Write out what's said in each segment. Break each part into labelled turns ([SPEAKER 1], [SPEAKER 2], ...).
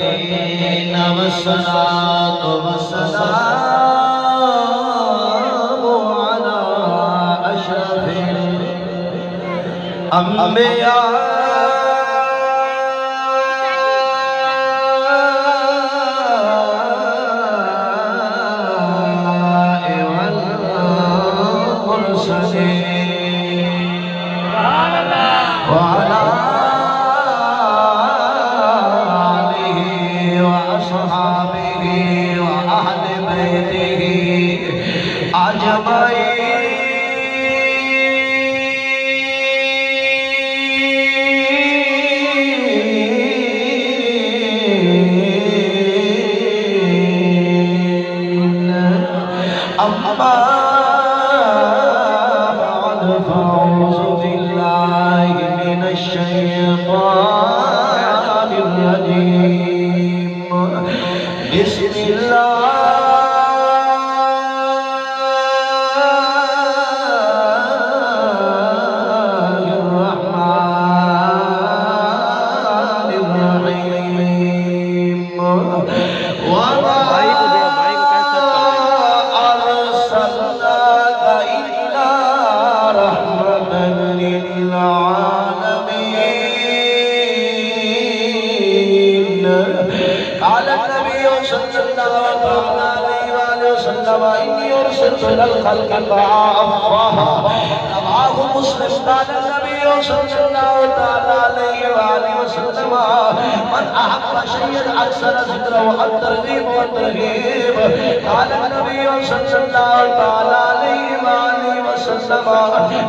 [SPEAKER 1] المتقين والصلاة والسلام على أشرف الأنبياء وعلى آله وأصحابه وأهل بيته أجمعين أما بعد فأعوذ بالله من الشيطان الرجيم بسم الله الرحمن الرحيم وما أرسلناك إلا رحمة للعالمين قال النبي صلى الله عليه وسلم إني أرسلت إلى الخلق كافة رواه مسلم قال النبي صلى الله عليه وسلم من أحب شيئا أكثر ذكره الترغيب والترهيب قال النبي صلى الله عليه وسلم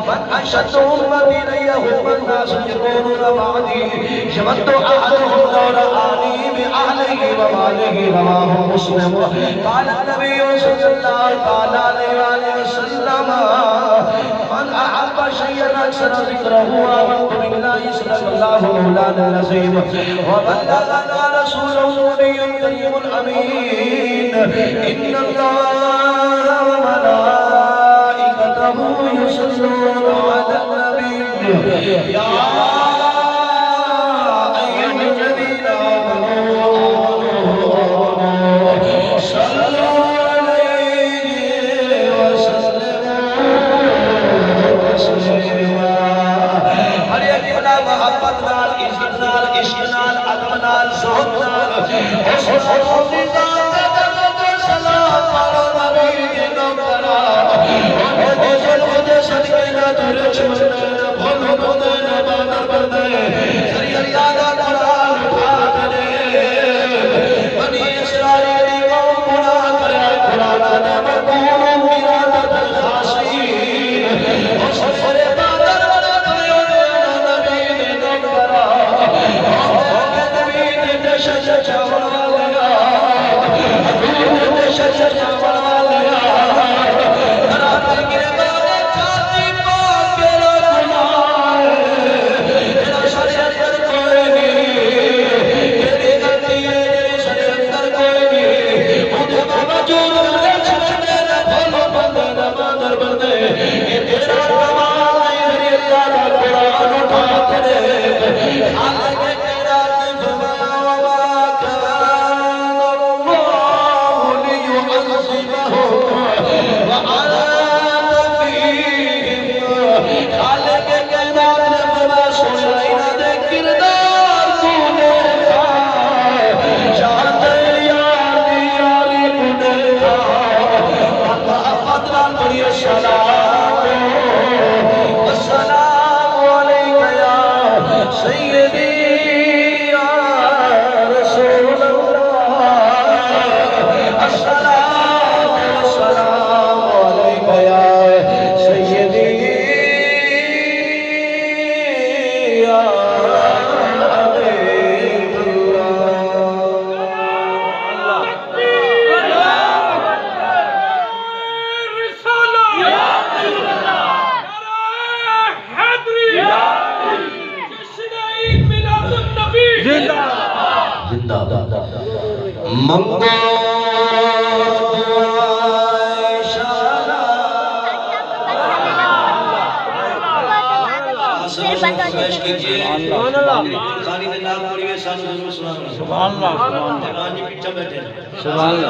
[SPEAKER 1] من أشد أمتي ليهم الناس يقولون بعدي شمت أحدهم لو رآني بأهله وماله رواه مسلم قال النبي صلى الله عليه وسلم من أحب شيئا أكثر ذكره آمنت بالله صدق الله مولانا العظيم وبلغنا رسوله النبي الكريم الأمين إن الله وملائكته يصلون على النبي يا أيها الذين آمنوا صلوا عليه وسلموا تسليما ہر ایک بنا محبت نال عزت نال عشق نال ادب نال زہد نال حسن نظام سلام پڑھو نبی کے نام کرا او جلوہ صدقے نہ دور چھوڑنا بھولو بودے نہ بادر بردے سری اللہ قرآن اٹھا دے بنی اسرائیل قوم گناہ کرے قرآن نے مقبول مرادت الخاسرین او سفر بادر بردے نبی نے نام کرا او نبی نے دشت چاوڑا لیا حضور نے دشت چاوڑا لیا دراتے کے بارے چاہتی پاک میرا گناہ میرا شریعت پر کوئی نہیں میری غلطی ہے میری شریعت پر کوئی نہیں مجھے باوجود میرے چھوڑنے نہ بھولو بندے نہ بادر بندے یہ تیرا کمال نہیں میری اللہ کا قرآن اٹھا کے دے حالانکہ تیرا نے فرمایا وما كان الله ليعذبهم وأنت فيهم خالق کائنات نے فرمایا سنائی نہ دے کردار تو نے تھا چاہتے یاری یاری تو نے تھا محبت نال پڑھیے سلام السلام علیکہ یا سیدی یا رسول اللہ السلام والسلام علیکہ یا سیدی یا حبیب زندہ منگو دعائے شارع پیش کیجئے خالی دلال پڑھیے سانو ضرور سنانا
[SPEAKER 2] سبحان اللہ
[SPEAKER 1] جوان جی پیچھے بیٹھے
[SPEAKER 2] سبحان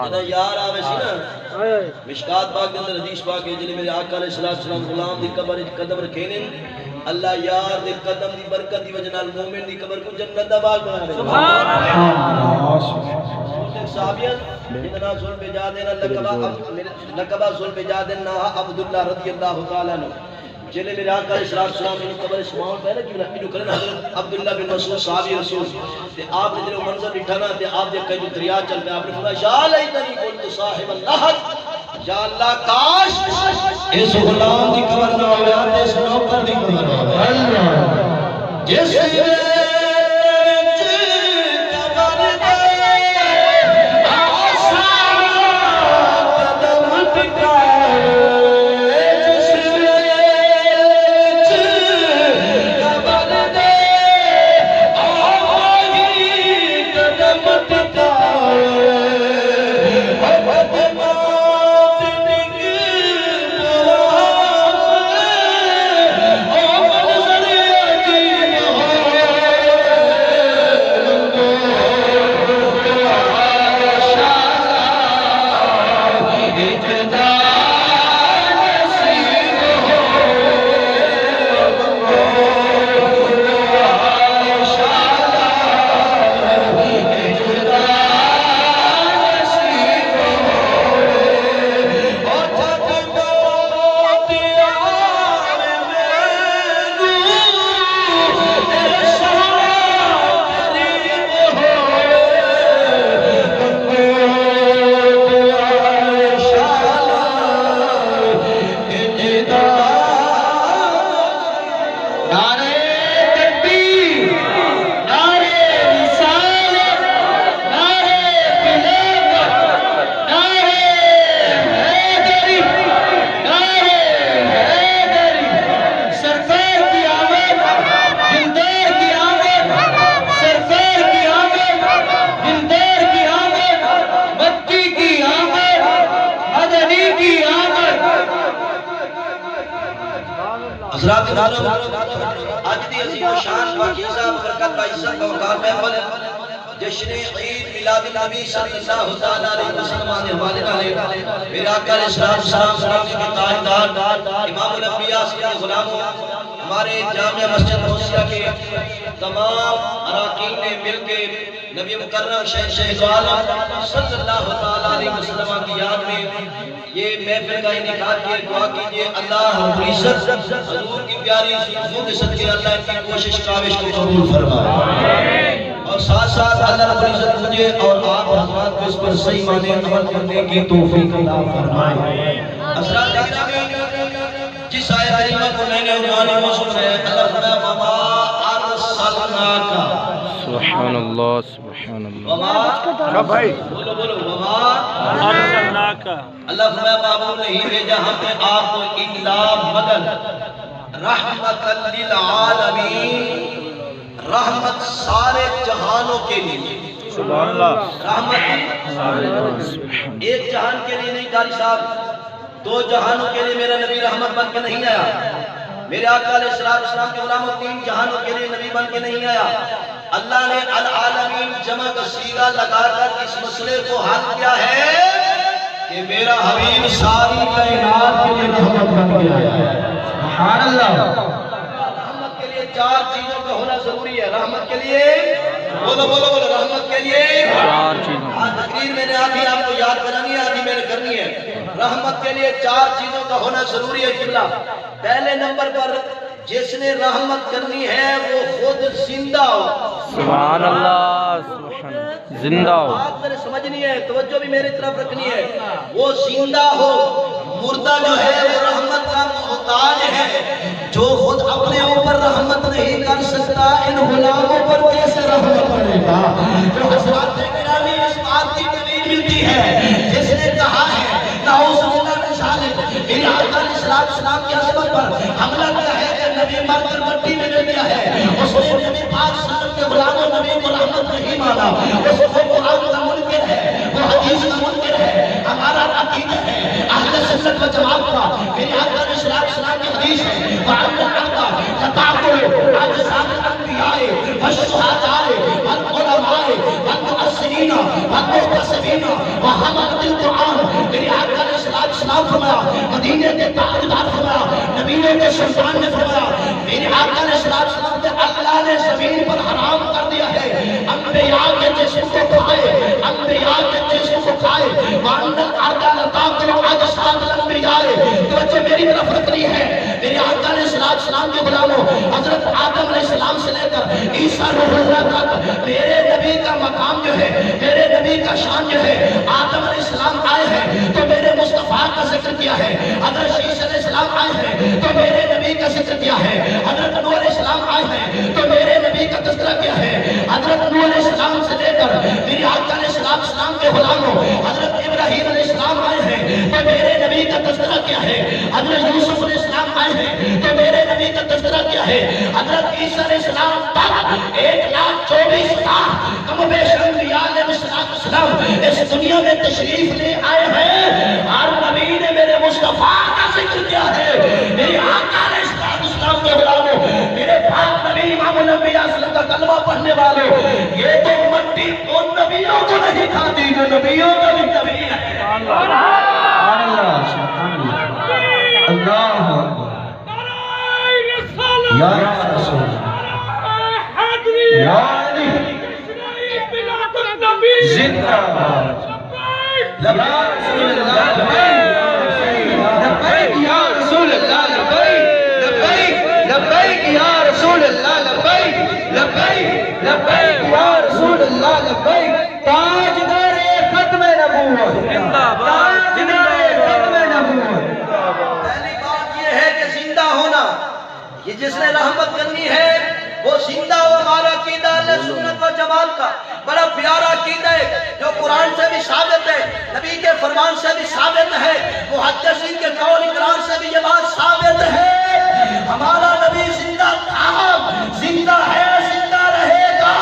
[SPEAKER 2] اللہ
[SPEAKER 1] یار آوے سی نا مشکات پاک کے اندر حدیث پاک ہے جنہیں میرے آقا علیہ السلام غلام دی قبر قدم رکھینے اللہ یار دے قدم دی برکت دی وجہ نال مومن دی قبر کو جنت دا باغ بنا رہے سبحان اللہ صحابیت جنہا ظلم پہ جا دینا لقبہ ظلم پہ جا دینا عبداللہ رضی اللہ تعالیٰ عنہ جنہیں میرے آقا علیہ السلام نے قبر اسماؤن پہلے کی انہوں کرنا حضرت عبداللہ بن مسعود صحابی رسول تے آپ نے جنہوں منظر اٹھانا تے آپ نے کہیں جو دریا چل پہ آپ نے فرمایا یا لیتنی کنت صاحب اللہ یا اللہ کاش اس غلام دی قبر نہ ہو یا اس نوکر دی قبر ہو جس حضرات گرامی آج دی عظیم شان پاکیزہ برکت باعزت و وقار محفل جشن عید میلاد نبی صلی اللہ علیہ وسلم نے حوالے میرے آقا علیہ السلام کے تاجدار امام الانبیاء سید غلاموں ہمارے جامع مسجد موسیٰ کے تمام اراکین نے مل کے نبی مکرم شہنشاہ عالم صلی اللہ علیہ وسلم کی یاد میں یہ محفل کا انعقاد کیے. دعا کیجئے اللہ رب العزت حضور کی پیاری سنت کے صدقے اللہ کی کوشش کاوش کو قبول فرمائے اور ساتھ ساتھ اللہ رب العزت مجھے اور آپ حضرات کو اس پر صحیح معنی عمل کرنے کی توفیق عطا فرمائے. حضرات گرامی جس آیت کریمہ کو میں نے عنوان موضوع ہے اللہ فرمایا وما ارسلناک.
[SPEAKER 2] سبحان اللہ سبحان اللہ.
[SPEAKER 1] بھائی بولو بولو وما
[SPEAKER 3] ارسلناک.
[SPEAKER 1] اللہ فرمایا معبود نہیں بھیجا ہم نے آپ کو الا مگر رحمت للعالمین رحمت سارے جہانوں کے لیے.
[SPEAKER 3] سبحان اللہ.
[SPEAKER 1] رحمت ایک جہان کے لیے نہیں قاری صاحب دو جہانوں کے لیے میرا نبی رحمت بن کے نہیں آیا. میرے آقا علیہ السلام کے غلاموں تین جہانوں کے لیے نبی بن کے نہیں آیا. اللہ نے العالمین جمع کا صیغہ لگا کر اس مسئلے کو حل کیا ہے کہ میرا حبیب ساری کائنات کے لیے رحمت بن کے آیا ہے. سبحان اللہ. رحمت کے لیے چار چیزوں کا ہونا ضروری ہے. رحمت کے لیے بولو بولو بولو رحمت کے لیے
[SPEAKER 2] چار چیزوں.
[SPEAKER 1] تقریر میں نے آدھی آپ کو یاد کرانی ہے آدھی میں نے کرنی ہے. رحمت کے لیے چار چیزوں کا ہونا ضروری ہے. قبلہ پہلے نمبر پر جس نے رحمت کرنی ہے وہ خود زندہ ہو.
[SPEAKER 2] سبحان اللہ سبحان اللہ. زندہ ہو.
[SPEAKER 1] بات میں نے سمجھنی ہے توجہ بھی میری طرف رکھنی ہے. وہ زندہ ہو. مردہ جو ہے وہ رحمت کا محتاج ہے. جو خود اپنے اوپر رحمت نہیں کر سکتا ان غلاموں پر کیسے رحمت کرے گا. جو حضرات گرامی اس بات کی دلیل ملتی ہے جس نے کہا ہے نعوذ باللہ من ذالک میرے آقا علیہ السلام کی عظمت پر حملہ کیا ہے کہ نبی مر کر مٹی میں دے دیا ہے. اس نے نبی پاک صلی اللہ علیہ وسلم کے غلاموں نبی کو رحمت نہیں مانا. اس کو قرآن کا منکر ہے وہ حدیث کا منکر ہے. ہمارا عقیدہ ہے اہل سنت و جماعت کا میرے آقا علیہ السلام کی حدیث ہے وعند العقد لتعقل اجساد الانبیاء والشہداء والعلماء والمؤثرین والمحتسبین وحملۃ القرآن. میرے آقا علیہ السلام فرمایا مدینے کے تاجدار فرمایا نبیوں کے سلطان نے فرمایا میرے آقا علیہ السلام نے اللہ نے زمین پر حرام کر دیا ہے انبیاء کے جسم کو کھائے انبیاء کے جسم کو کھائے. وعند الارض لتعقل اجساد الانبیاء. توجہ میری طرف رکھنی ہے. میرے آقا علیہ السلام کے غلاموں حضرت آدم علیہ السلام سے لے کر عیسیٰ روح اللہ تک میرے نبی کا مقام جو ہے میرے نبی کا شان جو ہے آدم علیہ السلام آئے ہیں تو میرے مصطفیٰ کا ذکر کیا ہے. حضرت عیسیٰ علیہ السلام آئے ہیں تو میرے نبی کا ذکر کیا ہے. حضرت نوح علیہ السلام آئے ہیں تو میرے نبی کا تذکرہ کیا ہے. حضرت نوح علیہ السلام سے لے کر میرے آقا علیہ السلام کے غلاموں حضرت ابراہیم علیہ السلام آئے ہیں تو میرے نبی کا تذکرہ کیا ہے. حضرت یوسف علیہ السلام آئے ہیں تو میرے نبی کا تذکرہ کیا ہے. حضرت عیسیٰ علیہ السلام تک 1,24,000 کم بیش انبیاء علیہ السلام اس دنیا میں تشریف لے آئے ہیں. ہر نبی نے میرے مصطفیٰ کا ذکر کیا ہے. میرے آقا علیہ السلام کے غلاموں میرے پاک نبی امام الانبیاء صلی اللہ علیہ وسلم کا کلمہ پڑھنے والوں یہ تو مٹی ان نبیوں کو نہیں کھاتی جو نبیوں کا بھی نبی ہے. سبحان اللہ سبحان اللہ اللہ یا رسول یا علی زندہ باد یا رسول اللہ لبیک یا رسول اللہ لبیک لبیک یا رسول اللہ لبیک لبیک لبیک یا رسول اللہ لبیک. تاجدار ختم نبوت تاجدار ختم نبوت. پہلی بات یہ ہے کہ زندہ ہونا یہ جس نے رحمت کرنی ہے وہ زندہ ہو. ہمارا عقیدہ اہل سنت و جماعت کا بڑا پیارا عقیدہ ہے جو قرآن سے بھی ثابت ہے نبی کے فرمان سے بھی ثابت ہے محدثین کے قول اقرار سے بھی یہ بات ثابت ہے. ہمارا نبی زندہ تھا زندہ ہے زندہ رہے گا.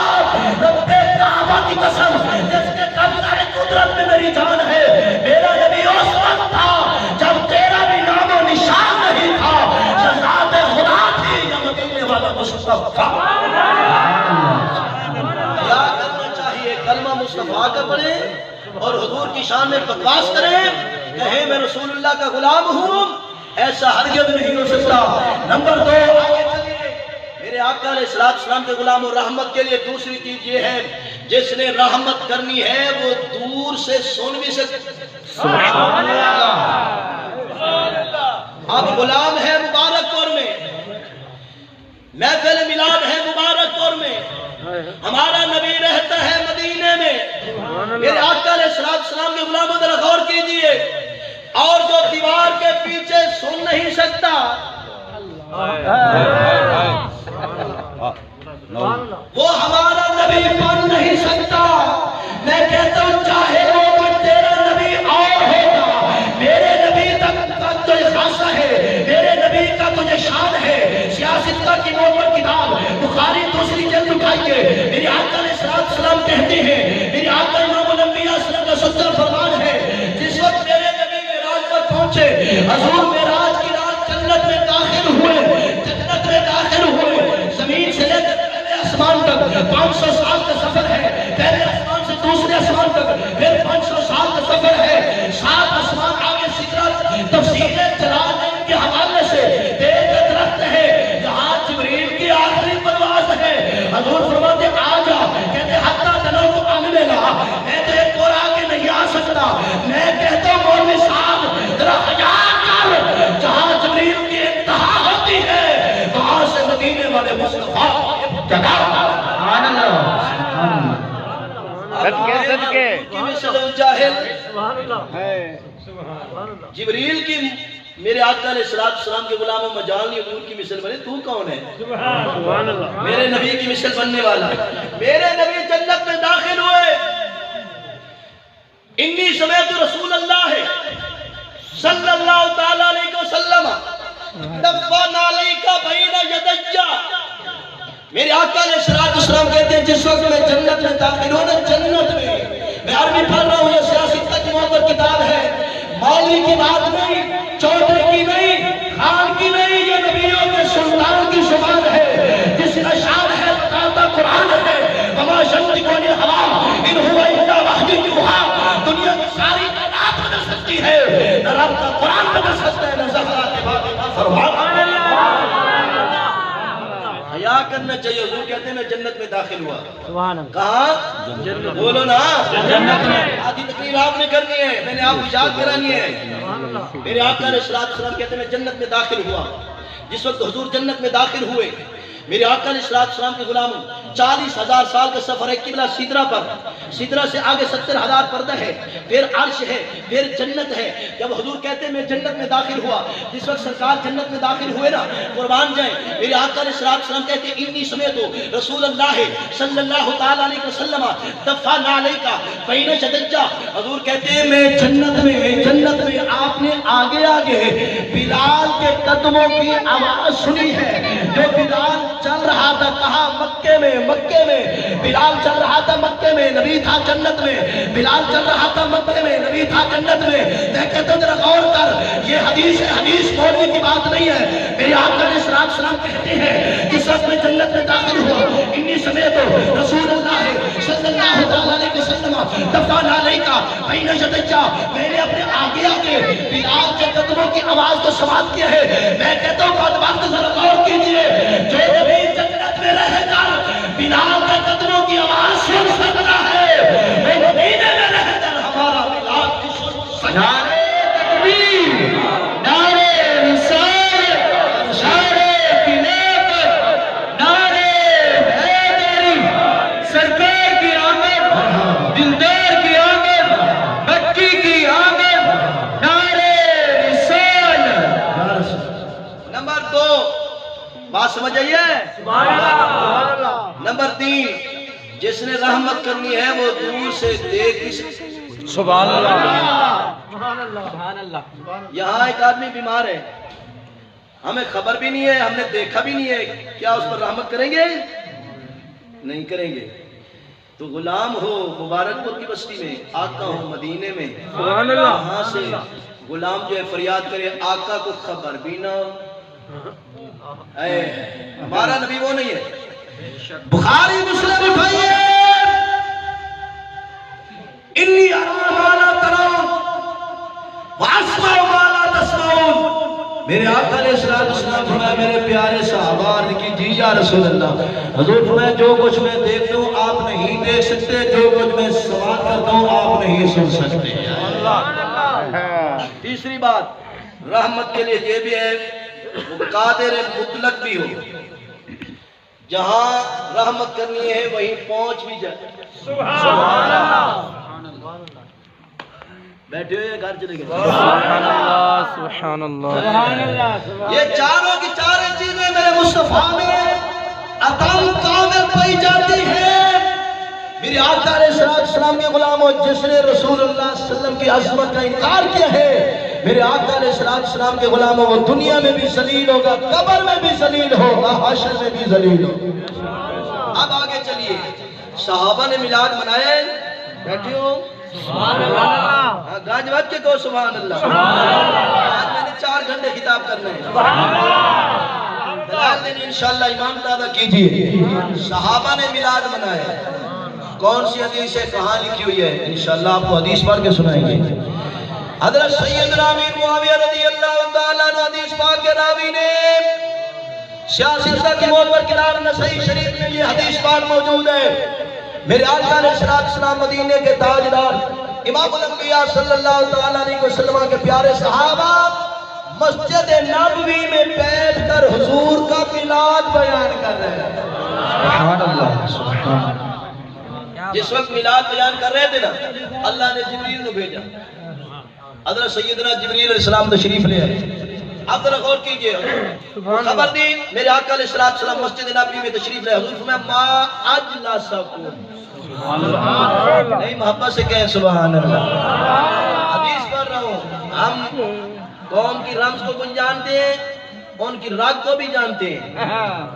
[SPEAKER 1] رب کعبہ کی قسم جس کے قبضہ قدرت میں میری جان ہے میرا نبی اس وقت تھا جب تیرا بھی نام و نشان نہیں تھا. ذات خدا نہ پڑھیں اور حضور کی شان میں بکواس کریں، کہیں میں رسول اللہ کا غلام ہوں، ایسا ہرگز نہیں ہو سکتا۔ نمبر 2، آگے چلیے، میرے آقا علیہ السلام کے غلام اور رحمت کے لیے دوسری چیز یہ ہے، جس نے رحمت کرنی ہے وہ دور سے سن بھی سکتے۔ سبحان اللہ۔ اب غلام ہے مبارک پور میں، محفل میلاد ہے مبارک پور میں، ہمارا نبی رہتا ہے مدینے میں، میرے آقا علیہ السلام کے غلاموں ذرا غور کیجئے، اور جو دیوار کے پیچھے سن نہیں سکتا وہ ہمارا نبی بن نہیں سکتا۔ میں کہتا ہوں چاہے وہ کوئی تیرا نبی اور ہوگا، میرے نبی تک تجھے خاصہ ہے، میرے نبی کا تجھے شان ہے۔ سیاست کا کی نوٹ کتاب بخاری دوسری جلد اٹھائیے، میرے آقا علیہ السلام کہتے ہیں، میرے آقا امام الانبیاء صلی اللہ علیہ وسلم فرمان ہے، جس وقت میرے نبی معراج پر پہنچے، حضور معراج کی رات جنت میں داخل ہوئے، جنت میں داخل ہوئے، زمین سے لے کر پہلے آسمان تک 500 سال کا سفر ہے، پہلے آسمان سے دوسرے آسمان تک پھر 500 سال کا سفر ہے، 7 آسمان آگے سدرت تفصیل جلال کے حوالے سے دیکھ درخت ہے، جہاں جبریل کی آخری پرواز ہے، حضور فرماتے آ جا، کہتے حتیٰ دنوں کو آنے لگا، میں تو ایک اور آگے نہیں آ سکتا، میں کہتا ہوں مولوی صاحب ذرا خیال کر، جہاں جبریل کی انتہا ہوتی ہے وہاں سے مدینے والے مصطفیٰ جگہ سبحان اللہ صدقے کی مثل الجاہل جبریل کی، میرے آقا علیہ السلام کے غلام مجال حضور کی مثل بنے، تو کون ہے؟ میرے نبی کی مثل بننے والا، میرے نبی جنت میں داخل ہوئے، انی سمیت رسول اللہ صلی اللہ تعالیٰ علیہ وسلم دفن علیک بین یدیہ، میرے آقا علیہ السلام کہتے ہیں جس وقت میں جنت میں داخل ہوں نا، جنت میں عربی پڑھ رہا ہوں، یہ سیاست کی محبت کتاب ہے، مولوی کی بات نہیں، چودھری کی نہیں، خان کی نہیں، یہ نبیوں کے سلطان کی زبان ہے، جس کا شان ہے بتاتا قرآن ہے، وما ينطق عن الهوى ان هو الا وحی یوحی، دنیا کی ساری کائنات بدل سکتی ہے، نہ رب کا قرآن بدل سکتا ہے، نہ زہرا کے بعد فرمان حیا کرنا چاہیے۔ حضور کہتے ہیں میں جنت میں داخل ہوا، کہاں؟ بولو نا، جنت میں۔ آدھی تقریر آپ نے کرنی ہے، میں نے آپ کو یاد کرانی ہے، میرے آقا علیہ السلام کہتے ہیں میں جنت میں داخل ہوا، جس وقت حضور جنت میں داخل ہوئے، میرے آقا علیہ السلام کے غلاموں 40,000 سال کا سفر ہے، قبلہ سدرہ پر، سدرہ سے آگے 70,000 پردہ ہے، پھر عرش ہے، پھر جنت ہے۔ جب حضور کہتے ہیں میں جنت میں داخل ہوا، جس وقت سرکار جنت میں داخل ہوئے نا، قربان جائیں، میرے آقا علیہ السلام کہتے ہیں انی سمیتو رسول اللہ صلی اللہ تعالیٰ علیہ وسلم دفن علیک بین یدیہ، حضور کہتے ہیں میں جنت میں آپ نے آگے آگے بلال کے قدموں کی آواز سنی ہے، جو بلال چل رہا تھا، کہاں؟ مکے میں بلال چل رہا تھا، مکے میں نبی تھا جنت میں، بلال چل رہا تھا مکے میں، نبی تھا جنت میں۔ میں کہتا ہوں ذرا غور کر، یہ حدیث ہے، حدیث مولوی کی بات نہیں ہے، میرے آقا علیہ السلام کہتے ہیں کہ سب میں جنت میں داخل ہوا، انی سمیت رسول اللہ صلی اللہ تعالیٰ علیہ وسلم دفن علیک بین یدیہ، میں نے اپنے آگے آگے بلال کے قدموں کی آواز کو سماعت کیا ہے۔ میں کہتا ہوں بدبخت ذرا غور کیجئے، جو نبی جنت میں رہ کر بلال کے قدموں کی آواز سن سکتا ہے، وہ مدینے میں رہ کر ہمارا بلال کی سن سکتا ہے۔ نعرہ تکبیر، نعرہ رسالت، نعرہ خلافت، نعرہ حیدری، سرکار کی آمد، دلدار کی آمد، مکی کی آمد، نعرہ رسالت۔ نمبر 2 بات سمجھ آئیے، نمبر 3 جس نے رحمت کرنی ہے وہ دور سے دیکھ بھی سکتے۔
[SPEAKER 2] سبحان اللہ۔
[SPEAKER 1] یہاں ایک آدمی بیمار ہے، ہمیں خبر بھی نہیں ہے، ہم نے دیکھا بھی نہیں ہے، کیا اس پر رحمت کریں گے؟ نہیں کریں گے۔ تو غلام ہو مبارک پور کی بستی میں، آقا ہو مدینے میں، وہاں سے غلام جو ہے فریاد کرے آقا کو خبر بھی نہ ہو، ہمارا نبی وہ نہیں ہے۔ بخاری مسلم اٹھائیے، انی ارا ما لا ترون واسمع ما لا تسمعون. میرے آقا علیہ السلام فرمایا میرے پیارے صحابہ نے کی جی یا رسول اللہ. حضور فرمایا جو کچھ میں دیکھتا ہوں آپ نہیں دیکھ سکتے، جو کچھ میں سماعت کرتا ہوں آپ نہیں سن سکتے. تیسری بات رحمت کے لیے یہ بھی ہے وہ قادر مطلق بھی ہو، جہاں رحمت کرنی ہے وہیں پہنچ بھی جائے.
[SPEAKER 3] سبحان اللہ.
[SPEAKER 1] بیٹھے ہوئے گھر چلے گئے.
[SPEAKER 2] سبحان اللہ سبحان اللہ.
[SPEAKER 1] یہ چاروں کی چاریں چیزیں میرے مصطفیٰ میں عطا کامل پائی جاتی ہے. میرے آقا علیہ السلام کے غلاموں جس نے رسول اللہ صلی اللہ علیہ وسلم کی عظمت کا انکار کیا ہے، میرے آقا علیہ السلام کے غلاموں وہ دنیا میں بھی ذلیل ہوگا، قبر میں بھی ذلیل ہوگا، حشر میں بھی ذلیل ہوگا. اب آگے چلیے. صحابہ نے میلاد منایا ہے. بیٹھے ہو سبحان اللہ. گاج بات کے کو سبحان اللہ. آج میں نے 4 گھنٹے خطاب کرنا ہے. دلال دن انشاءاللہ امام دادا کیجئے. صحابہ نے میلاد منایا. کون سی حدیث ہے، کہاں لکھی ہوئی ہے؟ انشاءاللہ آپ کو حدیث پڑھ کے سنائیں گے. حضرت سیدنا امیر معاویہ رضی اللہ تعالیٰ عنہ حدیث پاک کے راوی نے سیاستہ کی موت پر کنار نسائی شریف میں یہ حدیث پاک موجود ہے. میرے آقا علیہ السلام مدینے کے تاجدار امام الانبیاء صلی اللہ تعالیٰ علیہ وسلم کے پیارے صحابہ مسجد نبوی میں بیٹھ کر حضور کا میلاد بیان کر رہے ہیں. سبحان اللہ سبحان اللہ. جس وقت میلاد بیان کر رہے تھے نا اللہ نے جبریل کو بھیجا. حضرت سیدنا جبریل علیہ السلام تشریف لے آئے. آپ ذرا غور کیجئے. خبر دی میرے آقا علیہ السلام مسجد نبوی میں تشریف لے. حضور فرمایا ما اجلسکم. نہیں محبت سے کہیں سبحان اللہ. حدیث پڑھ رہا ہوں. ہم قوم کی رمز کو کن جانتے ہیں، ان کی راگ کو بھی جانتے ہیں.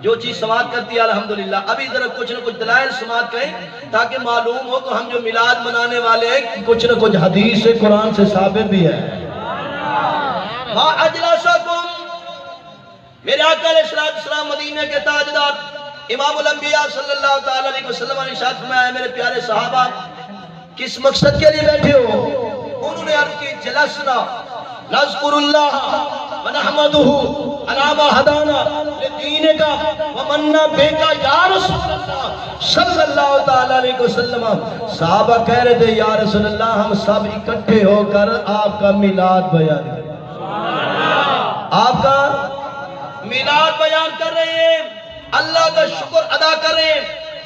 [SPEAKER 1] جو چیز سماعت کرتی ہے الحمدللہ. ابھی ذرا کچھ نہ کچھ دلائل سماعت کریں تاکہ معلوم ہو کہ ہم جو میلاد منانے والے ہیں کچھ نہ کچھ حدیث سے قرآن سے ثابت بھی ہے. ما اجلسکم. میرے آقا علیہ السلام مدینہ کے تاجدار امام الانبیاء صلی اللہ تعالیٰ علیہ وسلم نے ارشاد فرمایا میرے پیارے صحابہ کس مقصد کے لیے بیٹھے ہو؟ انہوں نے عرض کی جلسنا نذکر اللہ ونحمدہ علی ما ہدانا لدینک ومنا بک یا رسول اللہ صلی اللہ تعالیٰ علیہ وسلم. صحابہ کہہ رہے تھے یا رسول اللہ ہم سب اکٹھے ہو کر آپ کا میلاد بیان کریں. آپ کا میلاد بیان کر رہے ہیں، اللہ کا شکر ادا کریں.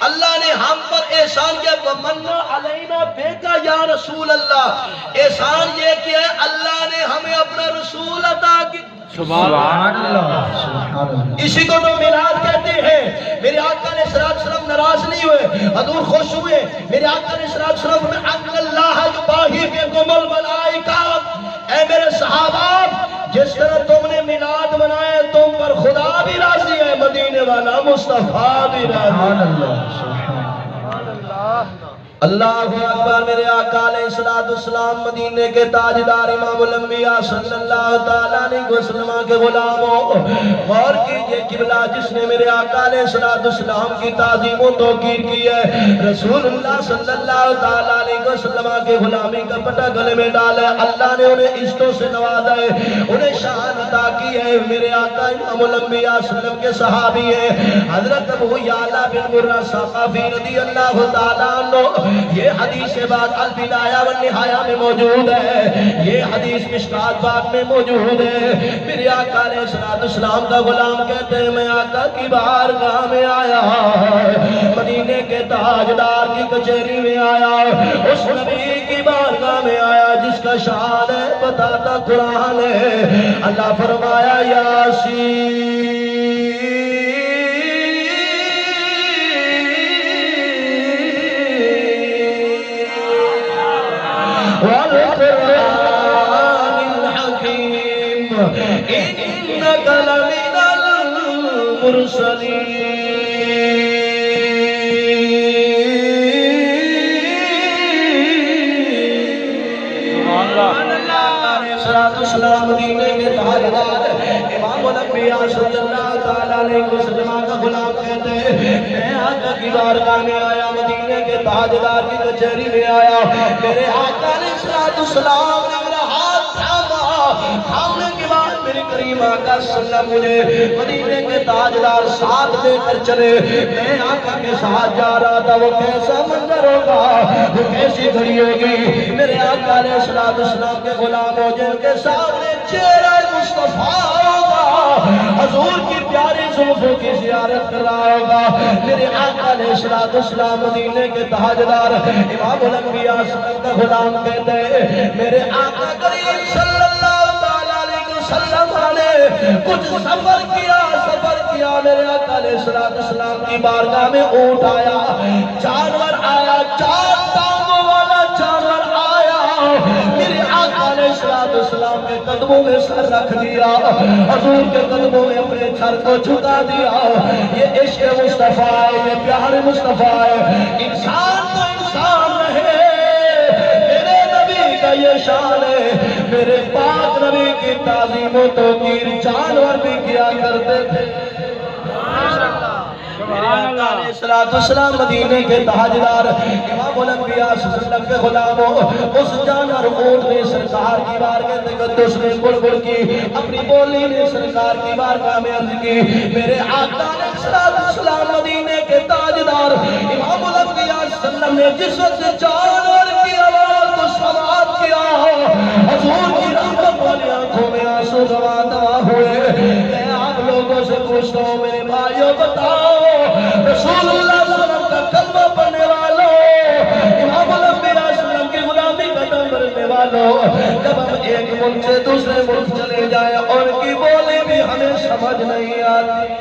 [SPEAKER 1] اللہ نے ہم پر احسان کیا. وَمَنَّ عَلَيْنَا بِكَ یا رسول اللہ. احسان یہ کیا ہے اللہ نے ہمیں اپنا رسول عطا کی. سبحان اللہ. اسی کو تو میلاد کہتے ہیں. میرے آقا علیہ السلام ناراض نہیں ہوئے، حضور خوش ہوئے. میرے آقا علیہ السلام میں ان اللہ یباہی بکم الملائکہ. اے میرے صحابہ جس طرح تم نے میلاد منایا تم پر خدا بھی راضی ہے، مدینے والا مصطفیٰ بھی راضی ہے. اللہ اکبر. میرے آقا علیہ السلام مدینے کے تاجدار امام الانبیاء صلی اللہ تعالیٰ علیہ وسلم کے غلاموں غور کیجئے قبلہ جس نے میرے آقا علیہ السلام کی تعظیم و توقیر کی ہے رسول اللہ صلی اللہ تعالیٰ علیہ وسلم کے غلامی کا پٹا گلے میں ڈالا ہے. اللہ نے انہیں عزتوں سے نوازا ہے، انہیں شان عطا کی ہے. میرے آقا امام الانبیاء صلی اللہ علیہ وسلم کے صحابی ہیں حضرت ابو یعلا بن مرہ ثقفی رضی اللہ تعالیٰ عنہ. یہ حدیث بعد البدایہ والنہایہ میں موجود ہے، یہ حدیث مشکات باغ میں موجود ہے. میرے آقا علیہ السلام کا غلام کہتے ہیں میں آقا کی بارگاہ میں آیا، مدینے کے تاجدار کی کچہری میں آیا، اس نبی کی بارگاہ میں آیا جس کا شان ہے بتاتا قرآن ہے. اللہ فرمایا یاسین والقرآن الحکیم انک لمن المرسلین. السلام مدینے کے تاجدار امام الانبیاء صلی اللہ تعالیٰ علیہ وسلم کا غلام کہتے ہیں میں آقا کی بارگاہ میں آیا، مدینے کے تاجدار کی کچہری میں آیا، میرے آقا علیہ السلام نے میرا ہاتھ تھاما، تھامنے کے بعد میرے کریم آقا صلی اللہ علیہ وسلم مجھے مدینے کے تاجدار ساتھ لے کر چلے۔ میں آقا کے ساتھ جا رہا تھا، وہ کیسا منظر ہوگا، وہ کیسی گھڑی ہوگی، میرے آقا علیہ السلام کے غلاموں جن کے سامنے چہرہ مصطفیٰ ہوگا، حضور کی پیاری زلفوں کی زیارت کر رہا ہوگا۔ میرے آقا علیہ السلام مدینے کے تاجدار امام الانبیاء کا غلام کہتے ہیں، میرے آقا کریم صلی اللہ علیہ وسلم نے کچھ سفر کیا، میرے آقا علیہ السلام کی بارگاہ میں اونٹ آیا، جانور آیا، 4 ٹانگوں والا جانور آیا، میرے آقا علیہ السلام کے قدموں میں سر رکھ دیا، حضور کے قدموں میں اپنے سر کو جھکا دیا۔ یہ عشق مصطفیٰ ہے، یہ پیار مصطفیٰ ہے، انسان تو انسان رہے، میرے نبی کا یہ شان ہے، میرے پاک نبی کی تعظیم و توقیر جانور بھی کیا کرتے تھے۔ میرے آقا علیہ السلام مدینے کے تاجدار امام الانبیاء صلی اللہ علیہ وسلم کے غلاموں، اس جانور اونٹ نے سرکار کی بارگاہ میں تقدس میں بڑبڑ کی، اپنی بولی نے سرکار کی بارگاہ میں عرض کی، میرے آقا علیہ السلام مدینے کے تاجدار امام الانبیاء صلی اللہ علیہ وسلم نے جس وقت جانور کی آواز کو سماعت کیا، حضور کی رحمت والی آنکھوں میں آنسو رواں دوا ہوئے۔ میں آپ لوگوں سے پوچھتا ہوں میرے بھائیوں، بتاؤ رسول اللہ صلی اللہ علیہ وسلم کا کلمہ پڑھنے والوں، امام الانبیاء صلی اللہ علیہ وسلم کی غلامی کا نام بھرنے والوں، جب ہم ایک ملک سے دوسرے ملک چلے جائیں اور ان کی بولی بھی ہمیں سمجھ نہیں آتی،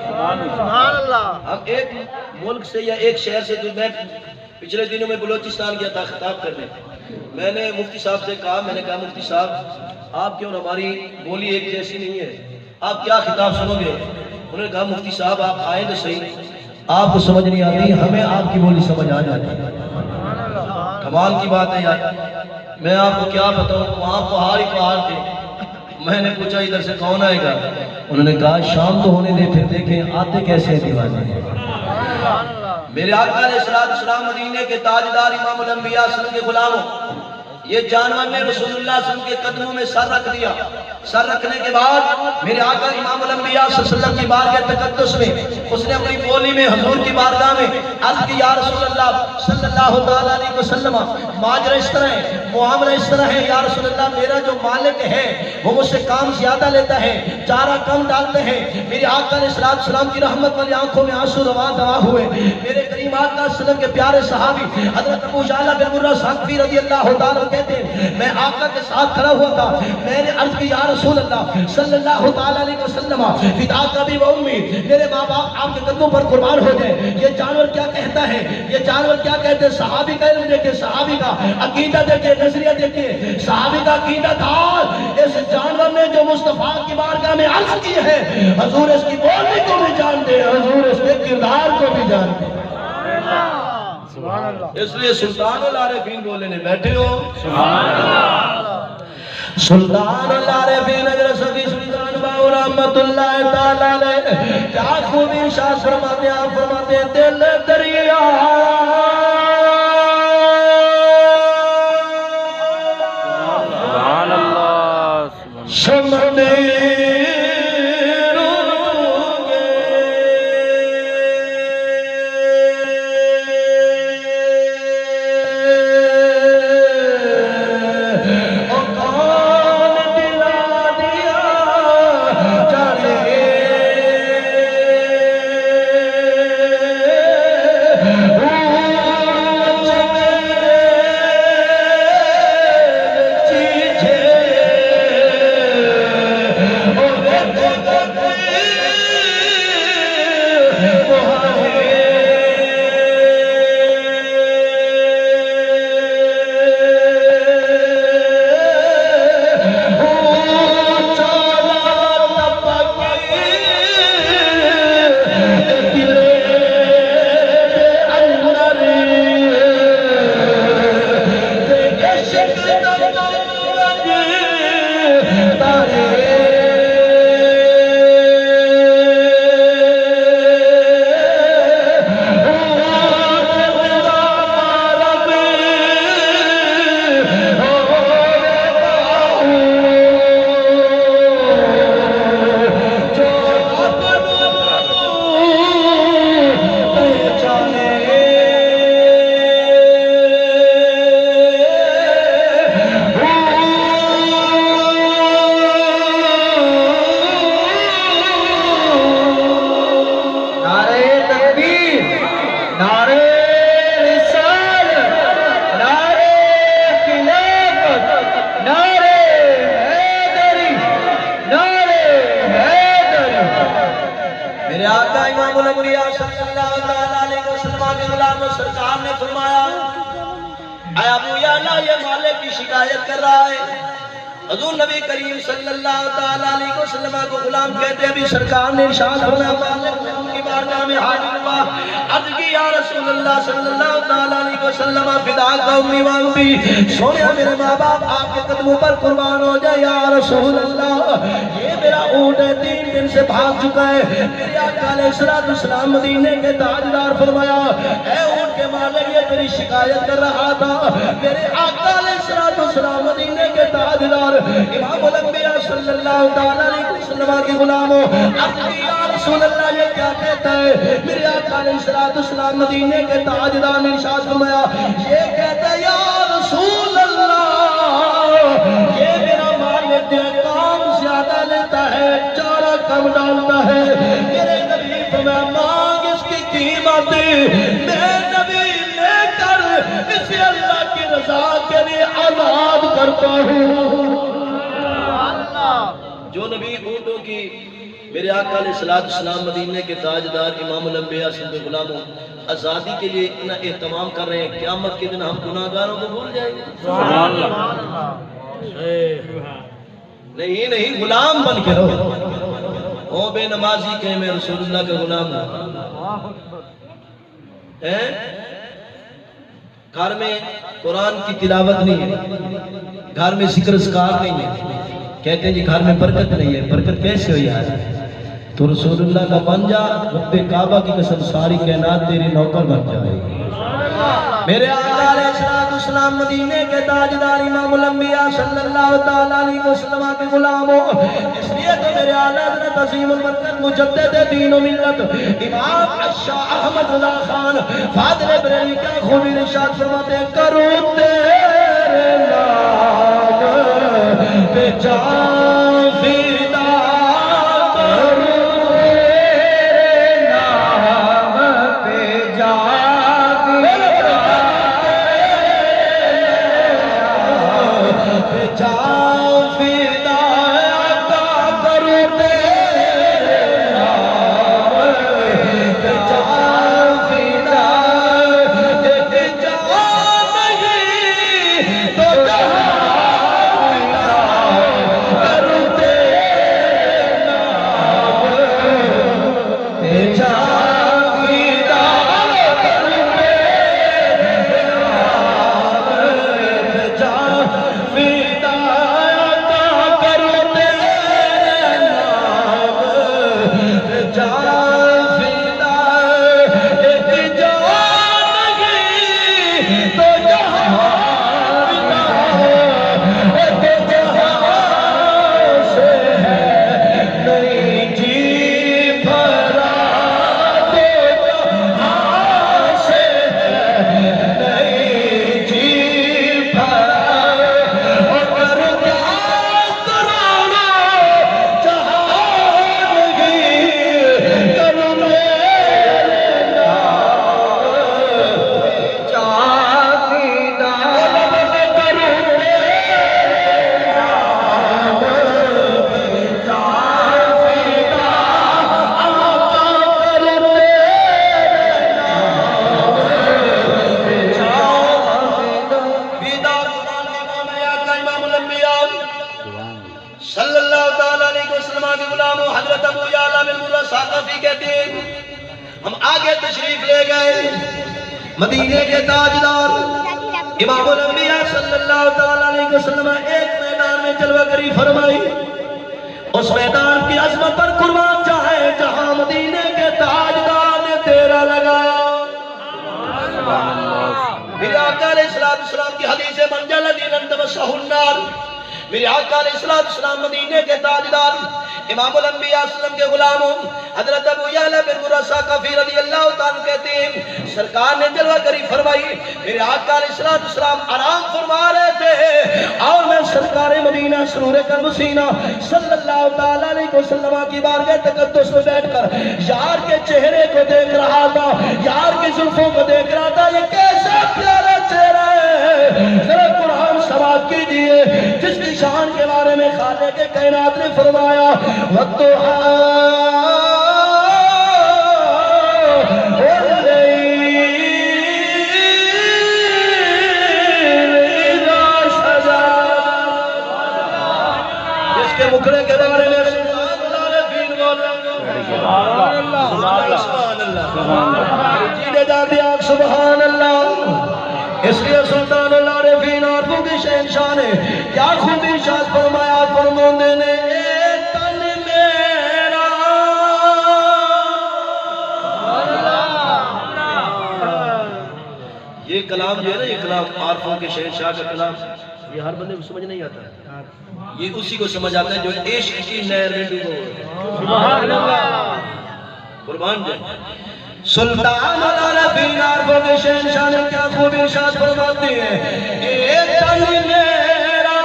[SPEAKER 3] سبحان اللہ،
[SPEAKER 1] ہم ایک ملک سے یا ایک شہر سے، میں پچھلے دنوں میں بلوچستان گیا تھا خطاب کرنے، میں نے مفتی صاحب سے کہا، میں نے کہا مفتی صاحب آپ کی اور ہماری بولی ایک جیسی نہیں ہے، آپ کیا خطاب سنو گے؟ انہوں نے کہا مفتی صاحب آپ آئیں تو صحیح، آپ کو سمجھ نہیں آتی، ہمیں آپ کی بولی سمجھ آ جاتی۔ کمال کی بات ہے یار، میں آپ کو کیا بتاؤں، وہاں پہاڑ ہی پہاڑ تھے، میں نے پوچھا ادھر سے کون آئے گا؟ انہوں نے کہا شام تو ہونے دے، پھر دیکھیں آتے کیسے ہیں دیوانے۔ میرے آقا علیہ السلام مدینے کے تاجدار امام الانبیاء صلی اللہ علیہ وسلم کے غلاموں، یہ جانور نے رسول اللہ صلی اللہ علیہ وسلم کے قدموں میں سر رکھ دیا، سر رکھنے کے بعد میرے آقا امام الانبیاء صلی اللہ علیہ وسلم کی بارگاہ تقدس میں اس نے اپنی بولی میں حضور کی بارگاہ میں عرض کی، یا رسول اللہ صلی اللہ علیہ وسلم، ماجرہ اس طرح ہے، معاملہ اس طرح ہے، یا رسول اللہ میرا جو مالک ہے وہ مجھ سے کام زیادہ لیتا ہے، چارہ کم ڈالتے ہیں۔ میرے آقا علیہ السلام کی رحمت والی آنکھوں میں آنسو رواں دوا ہوئے۔ میرے کریم آقا صلی اللہ علیہ وسلم کے پیارے صحابی حضرت ابو جعلہ بن مرہ ثقفی رضی اللہ تعالیٰ کہتے ہیں، میں آقا کے ساتھ کھڑا ہوا تھا، میں نے عرض کی، یا رسول اللہ صلی اللہ تعالیٰ علیہ وسلم، فداک ابی و امی، میرے ماں باپ آپ کے قدموں پر قربان ہو جائے، یہ جانور کیا کہتا ہے، یہ جانور کیا کہتے ہیں؟ صحابی کا علم دیکھیں، صحابی کا عقیدہ دیکھیں، نظریہ دیکھیں، صحابی کا عقیدہ تھا اس جانور نے جو مصطفیٰ کی بارگاہ میں عرض کی ہے، حضور اس کی بولی کو بھی جانتے ہیں، حضور اس کے کردار کو بھی جانتے ہیں۔ اس لیے سلطان العارفین بولنے بیٹھے ہو، سلطان العارفین اگر سبھی سلطان باؤ رحمت اللہ تعالیٰ علیہ کیا خوبی شاہ فرماتے ہیں، آپ فرماتے ہیں دل دریا
[SPEAKER 2] سبحان اللہ،
[SPEAKER 1] سمندر میرے آقا امام الانبیاء صلی اللہ علیہ وسلم کے غلام سرکار نے فرمایا اے ابو یعلا یہ مالک کی شکایت کر رہا ہے. حضور نبی کریم صلی اللہ علیہ وسلم کو غلام کہتے ابھی سرکار نے ارشاد فرمایا مالک نے ان کی بارگاہ میں حاضر ہوا عرض کی یا رسول اللہ صلی اللہ علیہ وسلم فدا کا امی و ابی سونے میرے ماں باپ آپ کے قدموں پر قربان ہو جائے یا رسول اللہ یہ میرا اونٹ ہے 3 دن سے بھاگ چکا ہے. میرے آقا علیہ السلام مدینے کے تاجدار فرمایا اے اونٹ کے مالک یہ تیری شکایت کر رہا تھا. میرے آقا علیہ السلام مدینے کے تاجدار امام الانبیاء صلی اللہ علیہ وسلم کے غلاموں عرض کی یا رسول اللہ یہ کیا کہتا ہے. میرے آقا علیہ السلام مدینے کے تاجدار نے ارشاد فرمایا یہ کہتا ہے یا رسول اللہ یہ میرا مالک کام زیادہ لیتا ہے چارہ کم ڈالتا ہے. میرے نبی فرمایا مانگ اس کی قیمت میں نبی لے کر اسے اللہ کی رضا کے لیے آزاد کرتا ہوں. جو نبی اونٹوں کی میرے آقا علیہ السلام مدینے کے تاجدار امام الانبیاء صلی اللہ علیہ وسلم کے غلاموں آزادی کے لیے اتنا اہتمام کر رہے ہیں قیامت کے دن ہم گناہگاروں کو بھول جائیں گے. سبحان اللہ. نہیں غلام بن کے رہو. او بے نمازی کہ میں رسول اللہ کا غلام ہوں. گھر میں قرآن کی تلاوت نہیں ہے گھر میں ذکر اذکار نہیں ہے کہتے ہیں جی گھر میں برکت نہیں ہے. برکت کیسے ہوئی آج تو رسول اللہ کا بن جا رب کعبہ کی قسم ساری کائنات تیری نوکر بن جائے گی. میرے آقا علیہ السلام مدینے کے تاجدار امام الانبیاء صلی اللہ علیہ وسلم کے غلاموں اس لیے تو میرے اعلیٰ حضرت عظیم البرکت مجدد دین و ملت امام شاہ احمد رضا خان فاضل بریلوی کا خوبی ارشاد فرماتے ہیں کرو تیرے نام پہ جان فدا کرو تیرے نام پہ جان مدینے کے تاجدار امام الانبیاء صلی اللہ علیہ وسلم ایک میدان میں جلوہ گری فرمائی. اس میدان کی عظمت پر قربان جائے جہاں مدینے کے تاجدار نے تیرا لگایا. میرے آقا علیہ السلام کی حدیث منجا الذین تمسہ النار. میرے آقا علیہ السلام مدینے کے تاجدار امام الانبیاء صلی اللہ علیہ وسلم کے غلاموں حضرت ابو یعلا بن مرہ کفی رضی اللہ تعالیٰ کہتے ہیں سرکار نے جلوہ گری فرمائی. میرے آقا علیہ السلام آرام فرما رہے تھے اور میں سرکار مدینہ سرور قلب سینہ صلی اللہ علیہ وسلم کی بارگاہ تقدس میں بیٹھ کر یار کے چہرے کو دیکھ رہا تھا یار کی زلفوں کو دیکھ رہا تھا. یہ کیسا پیارا چہرہ ہے ذرا قرآن سماعت کیجئے جس کی شان کے بارے میں خالق کائنات نے فرمایا وَالضُّحَىٰ جینے جا دیا سبحان اللہ. اس لیے سلطان العارفین عارفوں کی شہنشاہ نے کیا خوب ارشاد فرمایا فرماندے نے اے تن میرا یہ کلام جو ہے نا یہ کلام عارفوں کے شہنشاہ کا کلام یہ ہر بندے کو سمجھ نہیں آتا یہ اسی کو سمجھ آتا ہے جو عشق کی نہر میں ڈوبو سبحان اللہ قربان جائے. سلطان العارفین عارفوں کے شہنشاہ نے کیا خوب ارشاد فرماتے ہیں اے تن میرا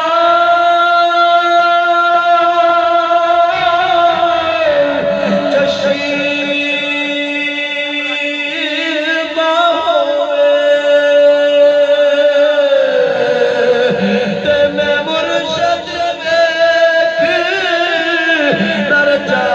[SPEAKER 1] چشیبہ ہوئے تے میں مرشد دیکھ در جا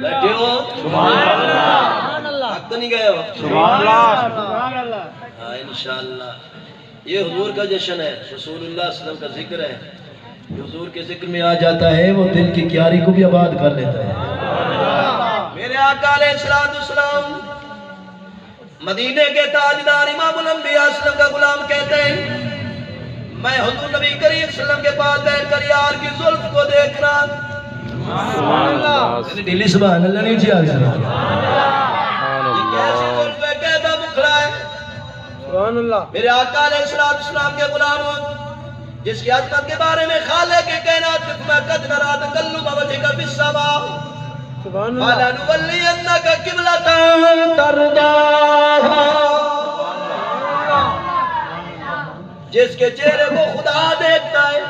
[SPEAKER 1] بیٹھے ہو سبحان اللہ حق تو نہیں گئے ہو سبحان اللہ. انشاءاللہ یہ حضور کا جشن ہے رسول اللہ صلی اللہ علیہ وسلم کا ذکر ہے جو حضور کے ذکر میں آ جاتا ہے وہ دل کی کیاری کو بھی آباد کر لیتا ہے. میرے آقا علیہ السلام مدینے کے تاجدار امام الانبیاء صلی اللہ علیہ وسلم کا غلام کہتے ہیں میں حضور نبی کریم صلی اللہ علیہ وسلم کے پاس بیٹھ کر یار کی زلف کو دیکھ رہا سبحان اللہ دلی سبحان اللہ نہیں جی آگے سبحان اللہ یہ کیسی زلف ہے کہتا بکھرا ہے سبحان اللہ. میرے آقا علیہ السلام کے غلام ہوں جس کی عظمت کے بارے میں خالق کے کائنات کے فرمایا قد نرا تقلب وجهك في السماء سبحان اللہ فلنولینک قبلۃ ترضاها جس کے چہرے کو خدا دیکھتا ہے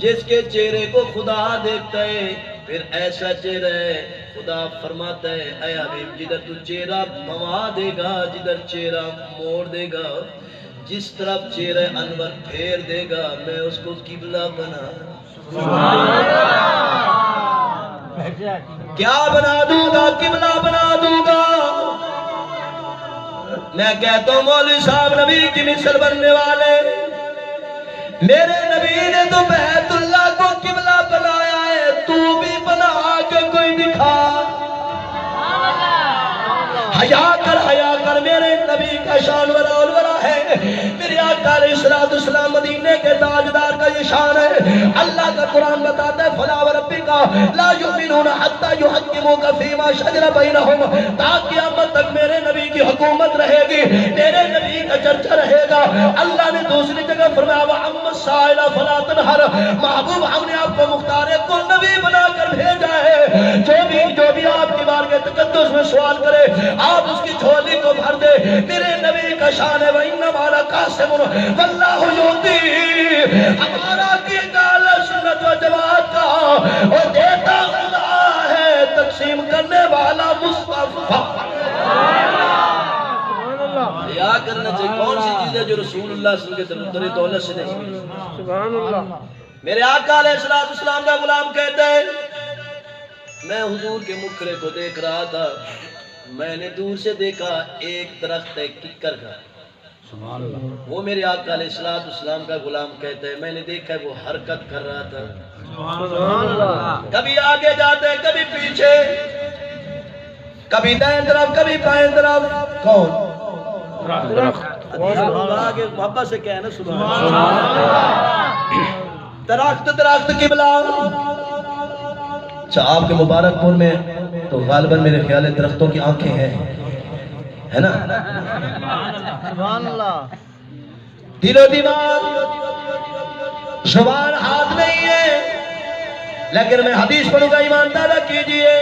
[SPEAKER 1] جس کے چہرے کو خدا دیکھتا ہے پھر ایسا چہرہ ہے خدا فرماتا ہے اے حبیب جدھر تو چہرہ موا دے گا جدھر چہرہ موڑ دے گا جس طرف چہرہ انور پھیر دے گا میں اس کو قبلہ بنا کیا بنا دوں گا قبلہ بنا دوں گا. میں کہتا ہوں مولوی صاحب نبی کی مثل بننے والے میرے نبی نے تو بیت اللہ کو قبلہ بنایا ہے تو بھی بنا کے کوئی دکھا حیا کر میرے نبی کا شان ولا الورا ہے. میرے آقا علیہ السلام مدینے کے تاجدار کا یہ شان ہے. اللہ کا قرآن بتاتا ہے فلا وربک لا یؤمنون حتی یحکموک فیما شجر بینہم تا قیامت تک میرے نبی کی حکومت رہے گی میرے نبی کا چرچا رہے گا. اللہ نے دوسری جگہ فرمایا وَأَمَّ السَّائِلَ فَلَا تَنْهَرْ محبوب ہم نے آپ کو مختار کل نبی بنا کر بھیجا ہے جو بھی آپ کی بارگاہ تقدس میں سوال کرے آپ اس کی جھولی کو بھر دے. میرے نبی کا شان ہے وَإِنَّمَا لَقَاسِمٌ وَاللَّهُ يُعْطِي ہمارا عقیدہ سنت و جماعت کا اور دیتا خدا ہے تقسیم کرنے والا مصطفیٰ. یا کرنا چاہیے کون سی چیز ہے جو رسول اللہ صلی اللہ علیہ وسلم کے دولت سے نہیں سبحان اللہ. میرے آقا علیہ السلام کا غلام کہتا ہے میں حضور کے مکھرے کو دیکھ رہا تھا میں نے دور سے دیکھا ایک درخت ہے ککر کا، وہ میرے آقا علیہ الصلوۃ والسلام کا غلام کہتا ہے میں نے دیکھا وہ حرکت کر رہا تھا، کبھی آگے جاتا ہے کبھی پیچھے، کبھی دائیں طرف کبھی بائیں طرف۔ کون؟ آگے محبت سے کہنا سبحان اللہ۔ درخت درخت قبلہ۔ اچھا آپ کے مبارک پور میں تو غالباً میرے خیال ہے درختوں کی آنکھیں ہیں، ہے نا؟
[SPEAKER 3] سبحان اللہ۔
[SPEAKER 1] دل و دماغ زبان ہاتھ نہیں ہے، لیکن میں حدیث پڑھوں گا ایماندارہ کیجئے،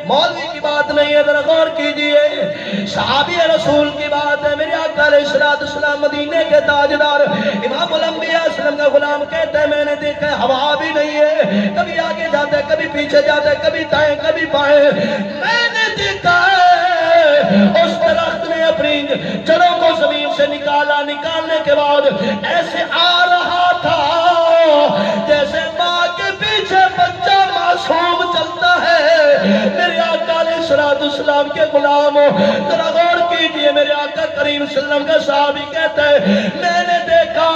[SPEAKER 1] مولوی کی بات نہیں ہے، ذرا غور کیجئے، صحابی رسول کی بات ہے۔ میرے آقا علیہ السلام مدینے کے تاجدار امام الانبیاء اسلام کا غلام کہتا ہے میں نے دیکھا ہے ہوا بھی نہیں ہے، کبھی آگے جاتا ہے کبھی پیچھے جاتا ہے، کبھی دائیں کبھی بائیں، میں نے دیکھا ہے اس درخت نے اپنی جڑوں کو زمین سے نکالا، نکالنے کے بعد ایسے آ رہا تھا جیسے ماں کے پیچھے بچہ معصوم چلتا ہے۔ میرے آقا علیہ السلام کے غلام ذرا غور کیجئے، میرے آقا کریم صلی اللہ علیہ وسلم کا صحابی کہتا ہے میں نے دیکھا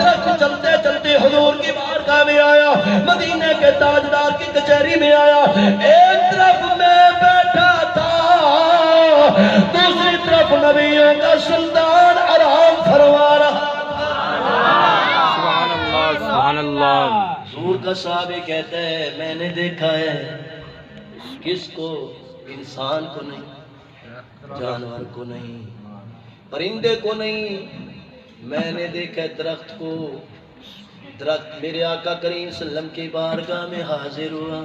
[SPEAKER 1] درخت چلتے چلتے حضور کی بارگاہ میں آیا، مدینے کے تاجدار کی کچہری میں آیا، ایک طرف میں بیٹھا تھا دوسری طرف نبیوں کا سلطان آرام فرما رہا۔
[SPEAKER 2] سبحان اللہ۔
[SPEAKER 1] حضور کا صحابی کہتا ہے میں نے دیکھا ہے کس کو؟ انسان کو نہیں، جانور کو نہیں، پرندے کو نہیں، میں نے دیکھا درخت کو۔ درخت میرے آقا کریم صلی اللہ علیہ وسلم کی بارگاہ میں حاضر ہوا،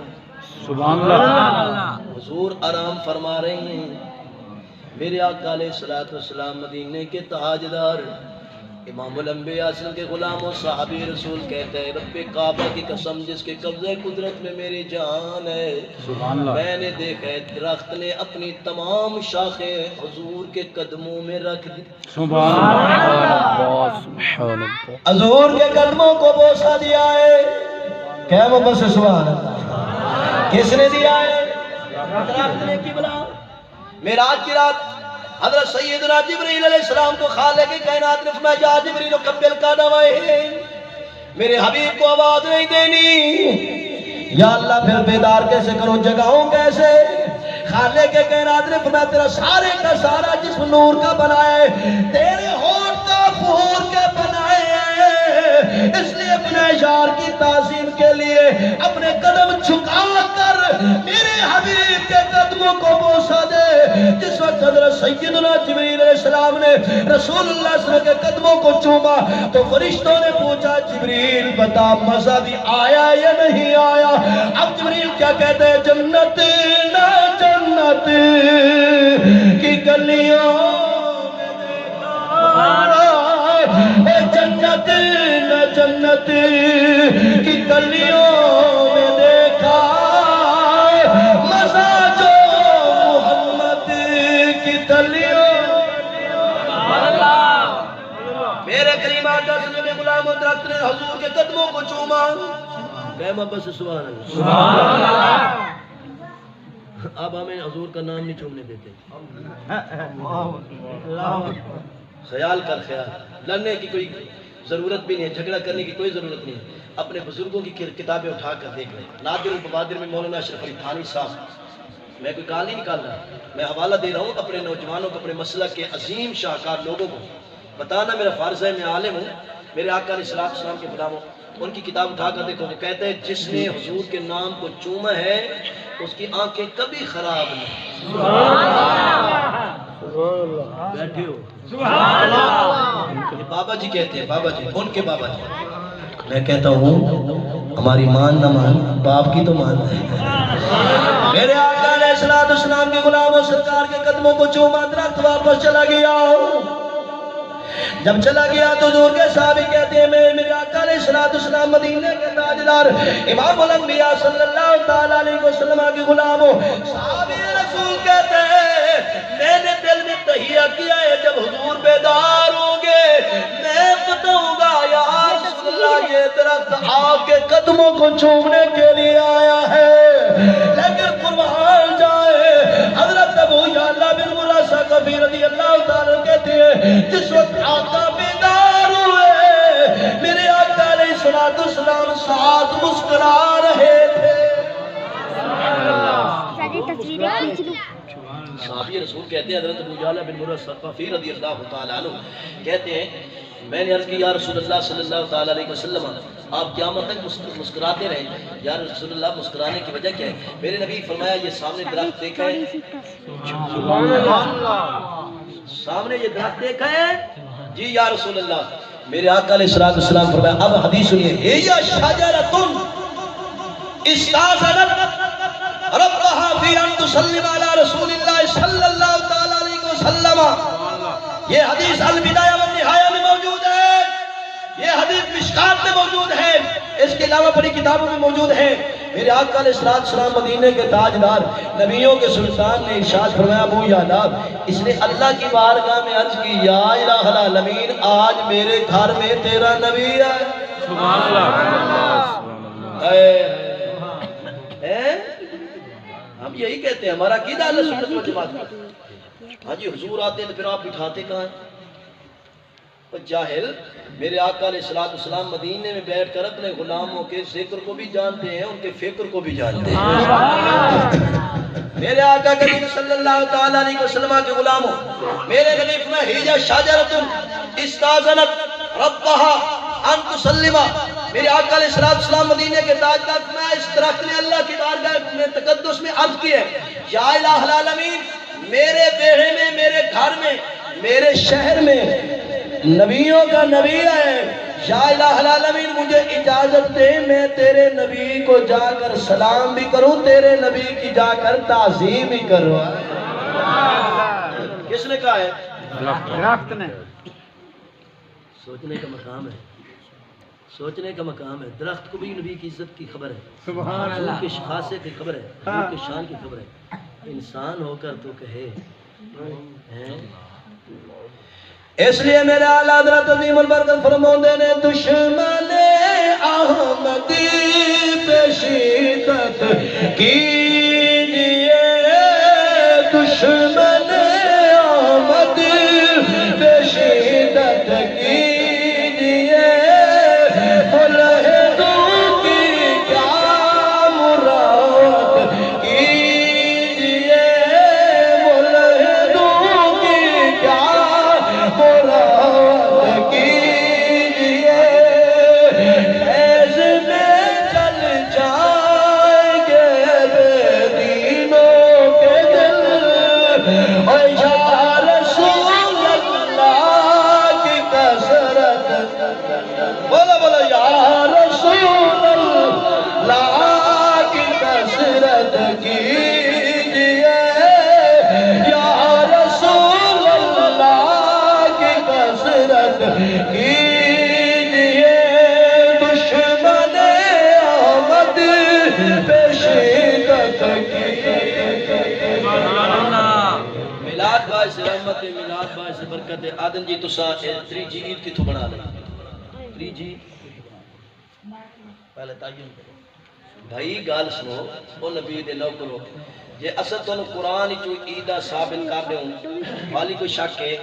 [SPEAKER 2] سبحان اللہ۔
[SPEAKER 1] حضور آرام فرما رہے ہیں، میرے آقا علیہ السلام مدینے کے تاجدار امام الانبیاء اسلام کے غلام و صحابی رسول کہتے ہیں رب کعبہ کی قسم جس کے قبضہ قدرت میں میری جان ہے،
[SPEAKER 2] سبحان اللہ۔
[SPEAKER 1] میں نے دیکھا ہے درخت نے اپنی تمام شاخیں حضور کے قدموں میں رکھ دی،
[SPEAKER 2] سبحان اللہ۔ سبحان اللہ۔
[SPEAKER 1] حضور کے قدموں کو بوسہ دیا ہے۔ کیا محبت سے سبحان اللہ؟ کس نے دیا ہے؟ درخت نے قبلہ۔ معراج کی رات حضرت سیدنا جبریل علیہ السلام کو خالق کائنات نے فرمایا یا جبریل قبل کا نوائے، میرے حبیب کو آواز نہیں دینی۔ یا اللہ پھر بیدار کیسے کرو، جگاؤں کیسے؟ خالق کائنات نے فرمایا تیرا سارے کا سارا جسم نور کا بنایا ہے، تیرے ہونٹ کافور کے بنائے ہیں، اس لیے اپنے یار کی تعظیم کے لیے اپنے قدم جھکا کر میرے حبیب کے قدموں کو بوسہ دے۔ جس وقت حضرت سیدنا جبریل علیہ السلام نے رسول اللہ صلی اللہ علیہ وسلم کے قدموں کو چوما تو فرشتوں نے پوچھا جبریل بتا مزہ بھی آیا یا نہیں آیا؟ اب جبریل کیا کہتے ہیں جنت نہ جنت کی گلیوں میں جنت نہ جنت کی گلیوں میں دیکھا مزہ جو محمد کی گلیوں۔ میرے کریم آقا صلی اللہ علیہ وسلم غلام و درخت نے حضور کے قدموں کو چوما، کہ محبت سے سبحان اللہ۔ اب ہمیں حضور کا نام نہیں چومنے دیتے، خیال کر خیال، لڑنے کی کوئی ضرورت بھی نہیں ہے، جھگڑا کرنے کی کوئی ضرورت نہیں ہے، اپنے بزرگوں کی کتابیں اٹھا کر دیکھ لیں۔ نادر البوادر میں مولانا اشرف علی تھانوی صاحب، میں کوئی گال نہیں نکال رہا، میں حوالہ دے رہا ہوں اپنے نوجوانوں کو، اپنے مسلک کے عظیم شاہکار لوگوں کو بتانا میرا فرض ہے، میں عالم ہوں، میرے آقا علیہ السلام کے غلام ہوں، ان کی کتاب اٹھا کر دیکھو، وہ کہتے ہیں جس نے حضور کے نام کو چوما ہے اس کی آنکھیں کبھی خراب نہیں۔ بیٹھے ہو یہ بابا جی کہتے ہیں، بابا جی ان کے بابا جی، میں کہتا ہوں ہماری مان نہ مان باپ کی تو مان ہے۔ میرے آقا علیہ السلام کے غلام و سرکار کے قدموں کو چوما، درخت واپس چلا گیا۔ جب چلا گیا تو حضور کے صحابی کہتے ہیں میرے آقا علیہ السلام مدینے کے تاجدار امام الانبیاء صلی اللہ تعالیٰ علیہ وسلم کے غلاموں صحابی رسول کہتے ہیں میں نے دل میں تہیہ کیا ہے جب حضور بیدار ہوں گے میں بتاؤں گا یا رسول اللہ یہ درخت آپ کے قدموں کو چومنے کے لیے آیا ہے، لیکن قربان جائے حضرت ابو جہل ساتھ مسکرا رہے تھے. صحابی رسول کہتے ہیں حضرت ابو جہل بن مرہ ثقفی رضی اللہ تعالیٰ عنہ کہتے ہیں میں نے عرض کی یا رسول اللہ صلی اللہ تعالیٰ علیہ وسلم آپ قیامت تک مسکراتے رہیں. یا رسول اللہ مسکرانے کی وجہ کیا ہے؟ میرے نبی فرمایا یہ سامنے درخت دیکھا ہے, سامنے یہ درخت دیکھا ہے. جی یا رسول اللہ. میرے آقا علیہ السلام فرمایا اب حدیث سنیے. ہی شجرۃ استاذنت ربها فی ان تسلم علی رسول اللہ صلی اللہ تعالی علیہ وسلم. یہ حدیث البدایہ والنہایہ میں موجود ہے, یہ حدیث مشکات میں موجود ہے, اس کے علاوہ بڑی کتابوں میں موجود ہے. میرے آقا علیہ السلام مدینے کے تاجدار نبیوں کے سلطان نے ارشاد فرمایا ابو یعلا اس نے اللہ کی بارگاہ میں عرض کی یا الہ العالمین آج میرے گھر میں تیرا نبی ہے.
[SPEAKER 2] سبحان اللہ.
[SPEAKER 1] ہم یہی کہتے ہیں ہمارا عقیدہ اہل سنت والجماعت کا. ہاں جی حضور آتے ہیں پھر آپ بٹھاتے کہاں ہیں؟ جاہل. میرے آقا علیہ السلام مدینے میں بیٹھ کر اپنے غلاموں کے ذکر کو بھی جانتے ہیں, ان کے فکر کو بھی جانتے ہیں. میرے آقا کریم صلی اللہ تعالی علیہ وسلم کے غلاموں میرے غلیف میں ہی شجرۃ استاذنت ربها ان تسلم. میرے آقا علیہ السلام مدینے کے تاجدار میں اس درخت نے اللہ کی بارگاہ میں تقدس میں عرض کی ہے یا الہ العالمین میرے بیڑے میں, میرے گھر میں, میرے شہر میں نبیوں کا نبی ہے. یا الہ العالمین مجھے اجازت دے میں تیرے نبی کو جا کر سلام بھی کروں, تیرے نبی کی جا کر تعظیم بھی کروں. کس نے کہا ہے؟
[SPEAKER 3] درخت نے.
[SPEAKER 1] سوچنے کا مقام ہے, سوچنے کا مقام ہے. درخت کو بھی نبی کی عزت کی خبر ہے,
[SPEAKER 3] سبحان اللہ.
[SPEAKER 1] ان کی خاصے کی خبر ہے, ان کی شان کی خبر ہے. انسان ہو کر تو کہے اس لیے میرے اعلیٰ حضرت عظیم البرکت فرماندے نے دشمن احمدی پہ شدت کیجئے, دشمن احمدی پہ شدت کیجئے, ملحدوں کی کیا مراد کیجئے, ملحدوں کی کیا مراد کیجئے, ایسے میں چل جائیں گے بے دینوں کے دل, اور یا رسول اللہ کی کثرت, بولو بولو یا رسول اللہ کی کثرت کیجئے, یا رسول اللہ کی کثرت کیجئے, دشمن احمد پہ شدت کیجئے. میلاد باعث رحمت, میلاد باعث برکت. آدم جی تسا تری جی عید کتوں بنا لیں؟ تری جی پہلے تعین کرو بھائی, گال سنو او نبی دے نوکرو. جے اصل تو قرآن جو عیدہ ثابت کر دے ہوں والی کوئی شک ہے؟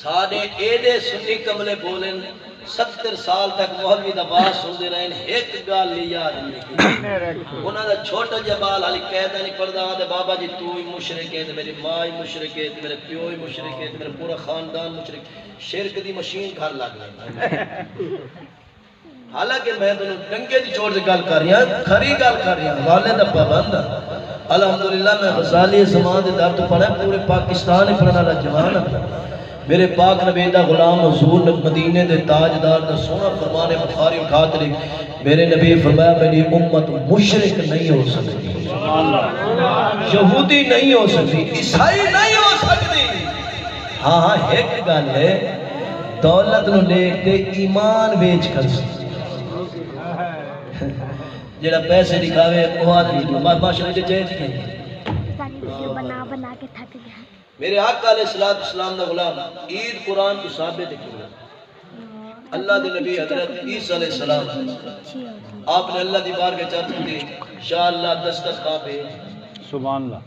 [SPEAKER 1] ساڑھے ایڈے سنی کملے بولن 70 سال تک مولوی دا باس سنتے رہے, ایک گال لی یاد نہیں. انہاں دا چھوٹا جا بال علی قیدہ نہیں پڑھدا دے بابا جی تو ہی مشرک ہے, میری ماں ہی مشرک ہے, میرے پیو ہی مشرک ہے, میرا پورا خاندان مشرک. شرک دی مشین گھر لگ گئی. حالانکہ میں دونوں ڈنگے دی چوٹ سے گل کر رہی ہوں, کھری گل کر رہی ہوں, والے دا پابند. الحمدللہ میں غزالی زمان دے در تو پڑھا, پورے پاکستان ہی پڑھنا رہا جوان. میرے پاک نبی دا غلام حضور مدینے دے تاجدار دا سونا فرمان بخاری اٹھاتے لئے میرے نبی فرمایا میری امت مشرک نہیں ہو سکتی, یہودی نہیں ہو سکتی, عیسائی نہیں ہو سکتی. ہاں ہاں ایک گل ہے, دولت نو لے کے ایمان بیچ کر سکتی. جڑا پیسے دکھاوے وہ آدمی باشر کے چیز کی
[SPEAKER 4] بنا بنا کے تھک گیا.
[SPEAKER 1] میرے آقا علیہ السلام نے غلام عید قرآن کو ثابت کیا. اللہ دے نبی حضرت عیسیٰ علیہ السلام آپ نے اللہ دی بارگاہ چاہتے تھے شاء اللہ دسترخوان پہ
[SPEAKER 2] سبحان اللہ.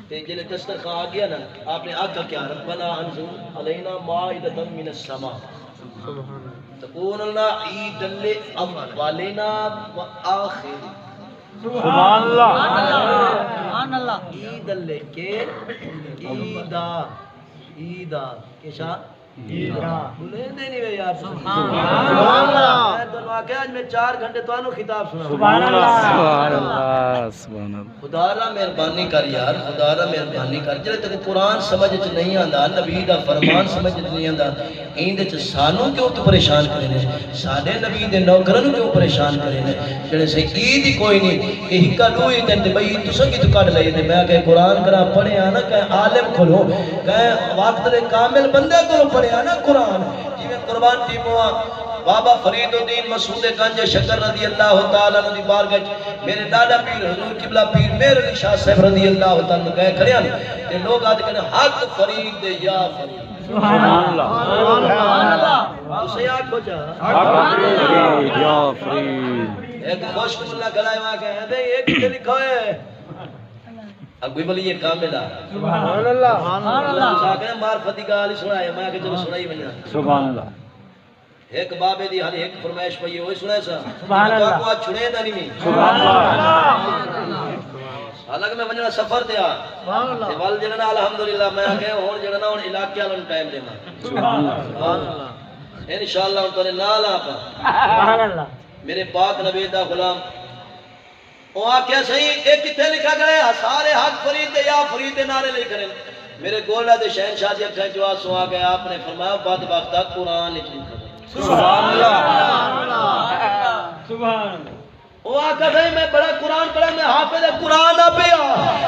[SPEAKER 1] تے جلے دسترخوان آ گیا نا, آپ نے آقا کیا ربنا انزل علینا مائدۃ من السماء, تقولنا عید الاولنا وآخر
[SPEAKER 3] سبحان اللہ
[SPEAKER 1] عید اللہ کے عیدہ کشا بولے نہیں ہوئے یار سبحان اللہ میں تو واقعہ آج میں 4 گھنٹے تو آنو خطاب سنا
[SPEAKER 3] سبحان اللہ
[SPEAKER 2] سبحان اللہ سبحان اللہ
[SPEAKER 1] خدا را مہربانی کر یار خدا را مہربانی کر جلے تک قرآن سمجھ چ نہیں آندا نبی دا فرمان سمجھ چ نہیں آندا ایندے چ سانوں کیوں تو پریشان کرے نے ساڈے نبی دے نوکراں نوں کیوں پریشان کرے نے جڑے سے عید ہی کوئی نہیں یہ ہکا ڈوئی تے بھئی تساں کی تو کڈ لئی تے میں کہ قرآن کرا پڑھیا نا کہ عالم کھولو کہ وقت دے کامل بندے کولوں پڑھیا نا قرآن جویں قربان ٹیموا بابا فرید الدین مسعود گنج شکر رضی اللہ تعالیٰ عنہ دی بارگاہ میرے دادا پیر حضور قبلہ پیر میر علی شاہ صاحب رضی اللہ تعالیٰ عنہ گئے کھڑے ہیں تے لوگ آتے کہنے حق فرید دے یا فرید
[SPEAKER 3] سبحان اللہ
[SPEAKER 1] اسے آنکھو جا
[SPEAKER 3] حق فرید یا فرید
[SPEAKER 1] ایک خوش ملہ گلائے وہاں کہے دے ایک کتے لکھو ہے اگوی بلی یہ کامل آ
[SPEAKER 3] سبحان اللہ
[SPEAKER 1] اللہ کہنے معرفتی گالی سنائے میں کہ چلو سنائی بنیا
[SPEAKER 3] سبحان اللہ
[SPEAKER 1] ایک بابے دی حالی ایک فرمائش پئی ہوئی سنے سا
[SPEAKER 3] سبحان اللہ
[SPEAKER 1] کو چھڑے دا نہیں
[SPEAKER 3] سبحان اللہ
[SPEAKER 1] حالانکہ میں ونجنا سفر تے آ تے ول جڑنا الحمدللہ میں کہ ہن جڑنا ہن علاقے والوں ٹائم دینا
[SPEAKER 3] سبحان اللہ
[SPEAKER 1] انشاءاللہ ہن تنے نال آ
[SPEAKER 3] سبحان اللہ
[SPEAKER 1] میرے پاک نبی دا غلام او آکھیا صحیح ایک کتے لکھا گیا سارے حق فرید یا فرید نعرے لے کرے میرے گولڈا دے شہنشاہ دی اکھاں جو آنسو آ گیا آپ نے فرمایا بدبخت قرآن وچ لکھا
[SPEAKER 3] سبحان اللہ سبحان اللہ
[SPEAKER 1] وہ آقا بھائی میں بڑا قرآن پڑھا میں حافظ قرآن آ پیا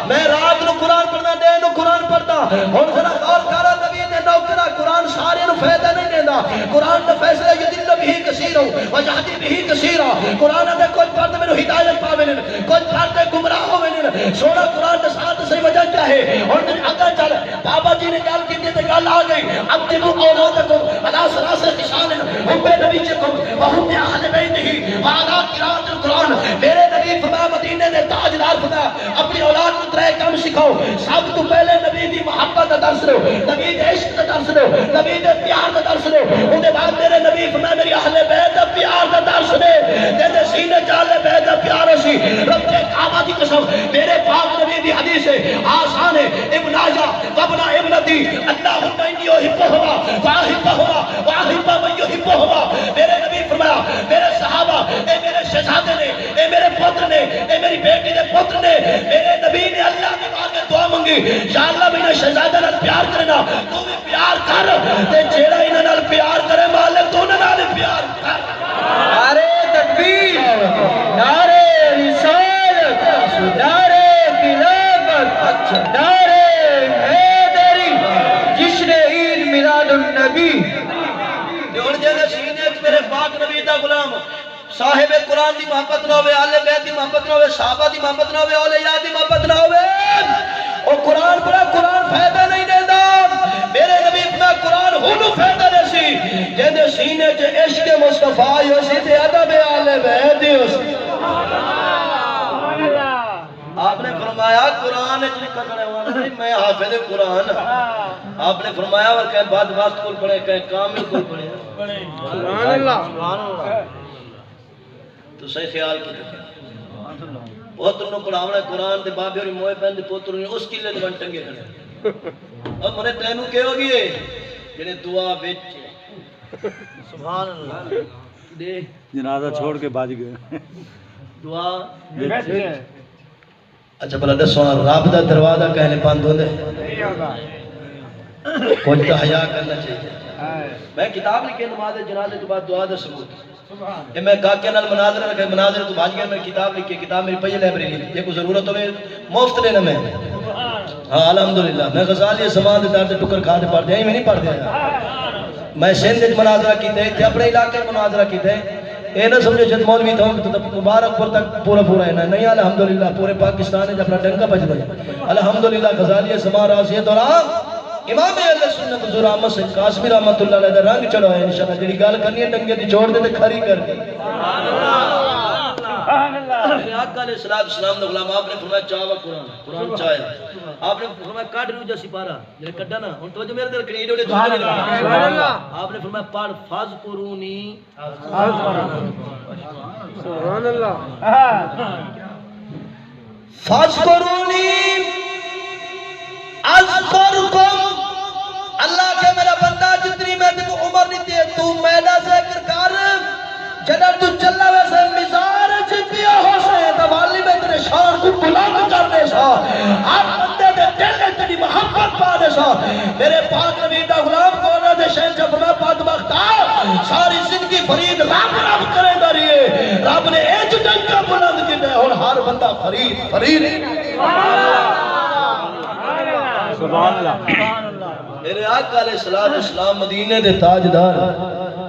[SPEAKER 1] میں رات نو قرآن پڑھنا دے نو قرآن پڑھتا ہن ذرا غور کرا نبی دے نوکرا قرآن سارے نو فائدہ نہیں دیندا قرآن دا فیصلہ یدل بھی کثیر و یہدی بھی کثیر قرآن دے کوئی پڑھ میرے ہدایت پاوے نے کوئی پڑھ تے گمراہ ہوے نے سونا قرآن دے ساتھ صحیح وجہ کیا ہے ہن اگر چل بابا جی نے گل کیتی تے گل آ گئی اب دیو اولادکم الا سراس خشان ہم بے نبی چکم وہم اہل بیت ہی والا قرات القرآن میرے نبی فرمایا مدینے دے تاجدار فرمایا اپنی اولاد کو 3 کام سکھاؤ سب تو پہلے نبی دی محبت دا درس لو نبی دے عشق دا درس لو نبی دے پیار دا درس لو اون دے بعد میرے نبی فرمایا میری اہل بیت دا پیار دا درس دے تے سینے چ اہل بیت دا پیار سی رب دے کعبہ دی قسم میرے پاک نبی دی حدیث ہے آسان ہے ابن آجا وابن ابنتی اللہم انی احبہما واحبہما واحب من یحبہما میرے نبی فرمایا میرے صحابہ اے میرے شہزادے نے اے میرے پتر نے اے میری بیٹی دے پتر نے میرے نبی نے اللہ کے بارے دعا مانگی یا اللہ میں شہزادے نال پیار کرنا تو بھی پیار کر تے جیڑا انہاں نال پیار کرے مالک تو انہاں نال پیار کر
[SPEAKER 3] نعرے تکبیر نعرے رسالت نعرے خلافت نعرے حیدری جشن عید میلاد النبی
[SPEAKER 1] تے ہن جے سینے وچ میرے پاک نبی دا غلام صاحب قرآن دی محبت نہ ہوئے اہل بیت دی محبت نہ ہوئے صحابہ دی محبت نہ ہوئے اولیاء دی محبت نہ ہوئے او قرآن پڑھا قرآن فائدہ نہیں دیندا میرے نبی میں قرآن ہونوں فائدہ دے سی جے سینے چ عشق مصطفی ہو سی تے ادب اہل بیت ہو سی آپ نے فرمایا قرآن وچ لکھا کھڑا ہے میں حافظ قرآن آپ نے فرمایا اور کہ بعد وقت کو پڑھے کہ کامل کو پڑھے
[SPEAKER 3] سبحان اللہ سبحان اللہ
[SPEAKER 1] تو صحیح خیال کی پوتر نو پڑھاونا قرآن دے بابے اور موئے پہن دے پوتر نے اس کلے دے بن ٹنگے کھڑے اب منے تینو کہ ہوگی ہے جنہیں دعا بیچ سبحان اللہ دے
[SPEAKER 3] جنازہ چھوڑ کے باج گئے
[SPEAKER 1] دعا بیچ اچھا بلا دسو رب دا دروازہ کہنے بند ہوندے کچھ تو حیا کرنا چاہیے میں کتاب لکھی نماز جنازے کے بعد دعا دا ثبوت یہ میں کاکے نال مناظرہ رکھے مناظرہ تو بھاج گیا میں کتاب لکھی کتاب میری پہی لائبریری یہ کوئی ضرورت ہوئے مفت لینا میں ہاں الحمدللہ میں غزالی سمان دے دار دے ٹکر کھا دے پڑھ دیا میں نہیں پڑھ دیا میں سندھ مناظرہ کیتے تھے اپنے علاقے مناظرہ کیتے اے نہ سمجھو جد مولوی تھا کہ تو مبارک پر تک پورا ہے نہیں الحمدللہ پورے پاکستان ہے اپنا ڈنکا بج گیا الحمدللہ غزالی سمان راسیہ دوران امام اہل سنت حضور احمد سید قاسمی رحمۃ اللہ علیہ دا رنگ چڑھا ہے انشاءاللہ جڑی گل کرنی ہے ٹنگے دی چھوڑ دے تے کھری کر دے سبحان اللہ آقا علیہ السلام نے غلام آپ نے فرمایا چاوا قرآن چاہیا آپ نے فرمایا کاٹ رو جیسی پارا جنہیں کٹا نا ان توجہ میرے دل کریں ایڈوڑے دوسرے نہیں آپ نے فرمایا پڑھ فاز قرونی
[SPEAKER 3] سبحان اللہ
[SPEAKER 1] فاز قرونی اذکرکم اللہ کے میرا بندہ جتنی میں تک عمر نہیں دے تو میدہ ذکر کر جنر تو چلا ویسے مزار چھپیا ہو سے دوالی میں تیرے شان کو بلند کر دے سا آپ بندے دے دل نے تیری محبت پا دے سا میرے پاک نبی دا غلام کونا دے شہن جب میں پاک بختہ ساری زندگی فرید رب رب کرے داریے رب نے ایج ڈنکا بلند کی دے اور ہر بندہ فرید
[SPEAKER 3] سبحان اللہ
[SPEAKER 1] میرے آقا علیہ السلام مدینے دے تاجدار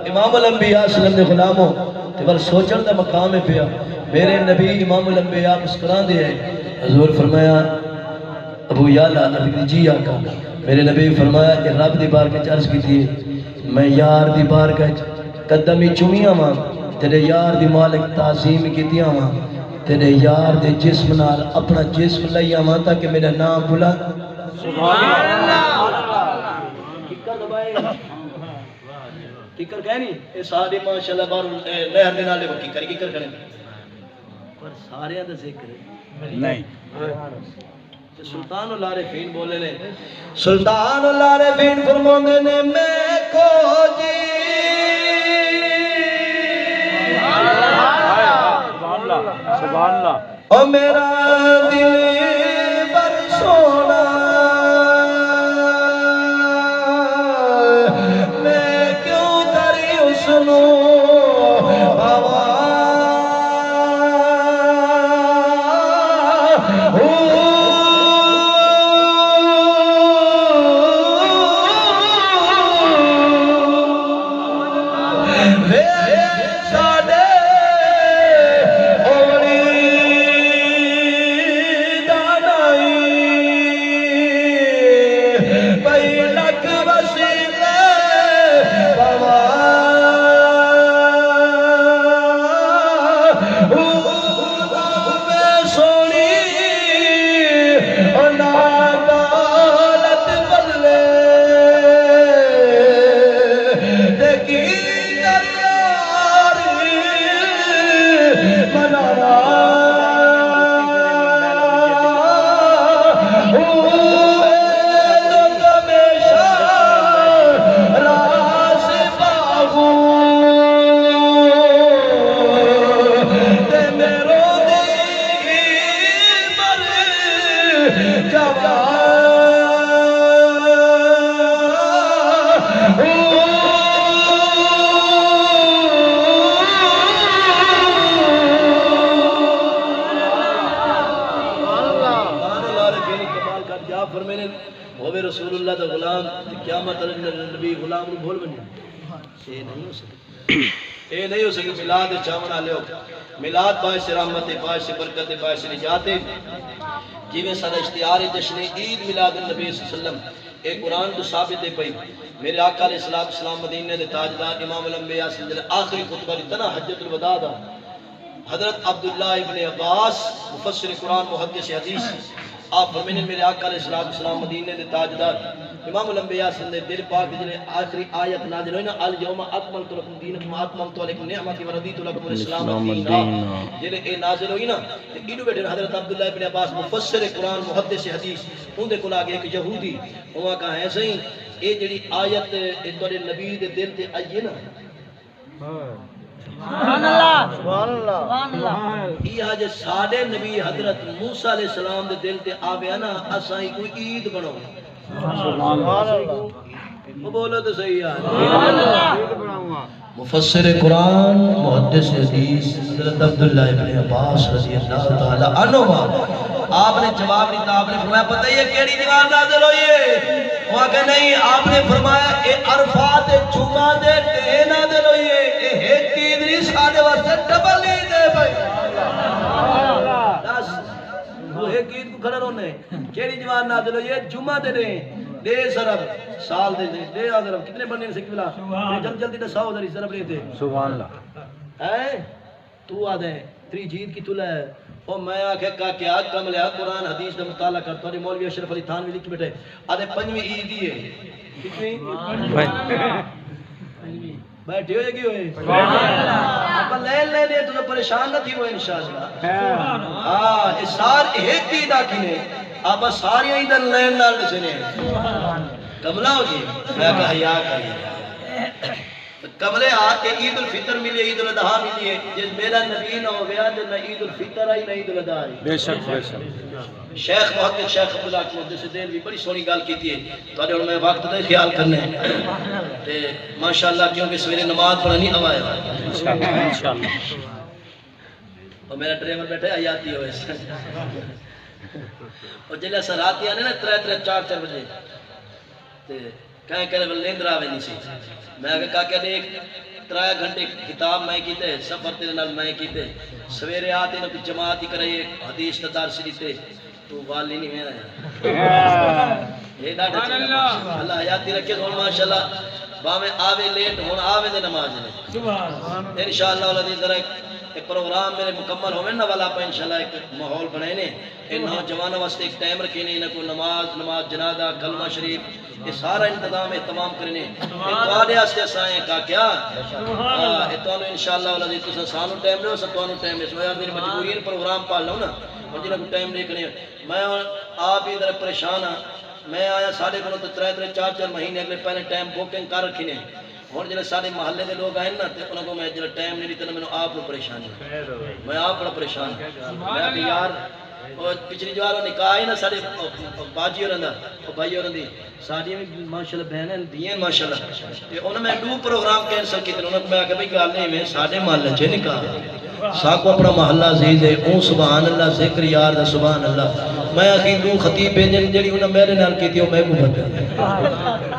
[SPEAKER 1] امام الانبیاء صلی اللہ علیہ وسلم غلاموں تے بل سوچن دا مقام ہے پیا میرے نبی امام الانبیاء مسکران دے ہیں حضور فرمایا ابو یالا ابھی جی آقا میرے نبی فرمایا کہ رب دی بار کے چرس کی تھی میں یار دی بار کا قدمی چومیاں ماں تیرے یار دی مالک تعظیم کی تیاں ماں تیرے یار دے جسم نال اپنا جسم لیا ماں تاکہ میرا نام بلا
[SPEAKER 3] سبحان اللہ
[SPEAKER 1] کیکر کہہ نہیں اے سارے ماشاءاللہ بار نہر دے نالے وکی کری کیکر کریں پر سارے دا ذکر
[SPEAKER 3] نہیں
[SPEAKER 1] سلطان العارفین بولے نے سلطان العارفین فرماندے نے میں کو جی
[SPEAKER 3] سبحان اللہ
[SPEAKER 1] او میرا دل بر سونا میں کیوں کری اس نو بابا رسول اللہ دا غلام قیامت نبی غلام نو بھول بنیا اے نہیں ہو سکتا اے نہیں ہو سکتا میلاد چاونا لے میلاد باعث رحمت باعث برکت باعث نجات جی میں صدا اشتہار جشن عید میلاد النبی صلی اللہ علیہ وسلم اے قرآن تو ثابت ہے پئی میرے آقا علیہ السلام مدینے دے تاجدار امام الانبیاء صلی اللہ علیہ وسلم آخری خطبہ اتنا حجت الوداع دا حضرت عبداللہ ابن عباس مفسر قرآن محدث حدیث آپ فرمینے میرے آقا علیہ السلام مدینے دے تاجدار امام الانبیاء صلی اللہ علیہ وسلم دل پاک جنہیں آخری آیت نازل ہوئی نا الیوم اکملت لکم دینکم اتممت علیکم نعمتی ورضیت لکم الاسلام دینا جنہیں اے نازل ہوئی نا ایڈو بیٹھے حضرت عبداللہ ابن عباس مفسر قرآن محدث حدیث ان دے کل آگے ایک یہودی وہاں کہا ہے صحیح اے جڑی آیت تورے نبی دے دل تے آئیے نا
[SPEAKER 3] سبحان اللہ سبحان اللہ
[SPEAKER 1] یہ آج ساڑے نبی حضرت موسیٰ علیہ السلام دے دل تے آبے نا اسائی کوئی عید بنو
[SPEAKER 3] سبحان اللہ
[SPEAKER 1] وہ بولو تو صحیح ہے مفسر قرآن محدث حدیث حضرت عبداللہ ابن عباس رضی اللہ تعالی عنہ آپ نے جواب نہیں تھا آپ نے فرمایا پتہ یہ کیڑی دیوار نازل ہوئی ہے وہاں کہ نہیں آپ نے فرمایا اے عرفات جمعہ دے تے نازل ہوئی ہے اے ایک عید نہیں سارے واسطے ڈبل عید ہے بھائی وہ ایک عید کو کھڑا رونے کیڑی دیوار نازل ہوئی ہے جمعہ دے دے سرب سال دے آدھرم کتنے بننے سے کبلا جلد جلدی دے ساو دری سرب رہتے
[SPEAKER 3] سبحان اللہ
[SPEAKER 1] ہے تو آدھے تری جید کی تلہ ہے او میں آکھے کا کیا کم لیا قرآن حدیث دا مطالعہ کر تو مولوی اشرف علی تھانوی لکھ بیٹھے آدھے پنجویں عید ہی ہے کتنی بیٹھے ہوئے کی ہوئے آپ لین لینے تو پریشان نہ تھی وہ انشاءاللہ ہاں اس سار ایک عید آکھی نے آپ ساری عیدن لین نال دسنے کملہ ہو جی میں کہا یا کہی قبلے آکے عید الفطر ملی عید الاضحیٰ ملی ہے جس میرا نبی نہ ہو گیا تو نہ عید الفطر آئی نہ عید الاضحیٰ آئی
[SPEAKER 3] بے شک بے شک
[SPEAKER 1] شیخ محقق شیخ عبداللہ کی مدد سے دیر بھی بڑی سونی گال کی تھی تو آنے میں وقت دے خیال کرنے ہیں ماشاءاللہ کیونکہ سویرے نماز پڑھنی آوائے
[SPEAKER 3] انشاءاللہ
[SPEAKER 1] اور میرا ڈرائیور بیٹھے آیاتی ہوئے اور جلے سر آتی آنے نا 3-4 بجے کہیں کرے لیندر آوے نہیں سی میں آگے کہا کہ دیکھ 3 گھنٹے کتاب میں کیتے سفر تیرے نال میں کیتے سویرے آتے نا کچھ جماعت ہی کرے حدیث تدار شریتے تو والی نہیں میں رہا یہ ڈاٹا چلا اللہ حیاتی رکھے دون ماشاءاللہ باہمیں آوے لیٹ ہون آوے دے نماز لے انشاءاللہ اللہ دیدر ایک پروگرام میرے مکمل ہوئے نا والا پہ انشاءاللہ ایک ماحول بنائے نے ان نوجوانوں واسطے ایک ٹائم رکھے نے انہیں کو نماز جنازہ کلمہ شریف یہ سارا انتظام اہتمام کرنے اتوانے آستے سائیں کا کیا اتوانو انشاءاللہ اللہ دیدر تو سانو ٹائم لے ہو ستوانو ٹائم لے سو یار میری مجبورین پروگرام پال لوں نا اور جنہیں کو ٹائم دیکھنے میں آپ ادھر پریشان ہاں میں آیا ساڑھے کو تو 3-4 مہینے اگلے پہلے ٹائم بوکنگ کر رکھی نے اور جنہیں سارے محلے کے لوگ آئے نا تو انہوں کو میں جنہیں ٹائم نہیں دیتا میں آپ کو پریشان ہوں میں آپ بڑا پریشان ہوں میں کہ یار پچھلی جواروں نکاح آئی نا سارے باجی اور اندر اور بھائی اور اندھی ساری میں ماشاءاللہ بہنیں دیئے ماشاءاللہ انہوں میں 2 پروگرام کینسل کی تھے انہوں نے کہا بھئی گال نہیں میں سارے محلے چھے نکاح ساکو اپنا محلہ عزیز ہے اون سبحان اللہ ذکر یار دا سبحان اللہ میں اخیر 2 خطیب بھیجن جڑی انہوں میرے نال کی تھی وہ میں کو بتا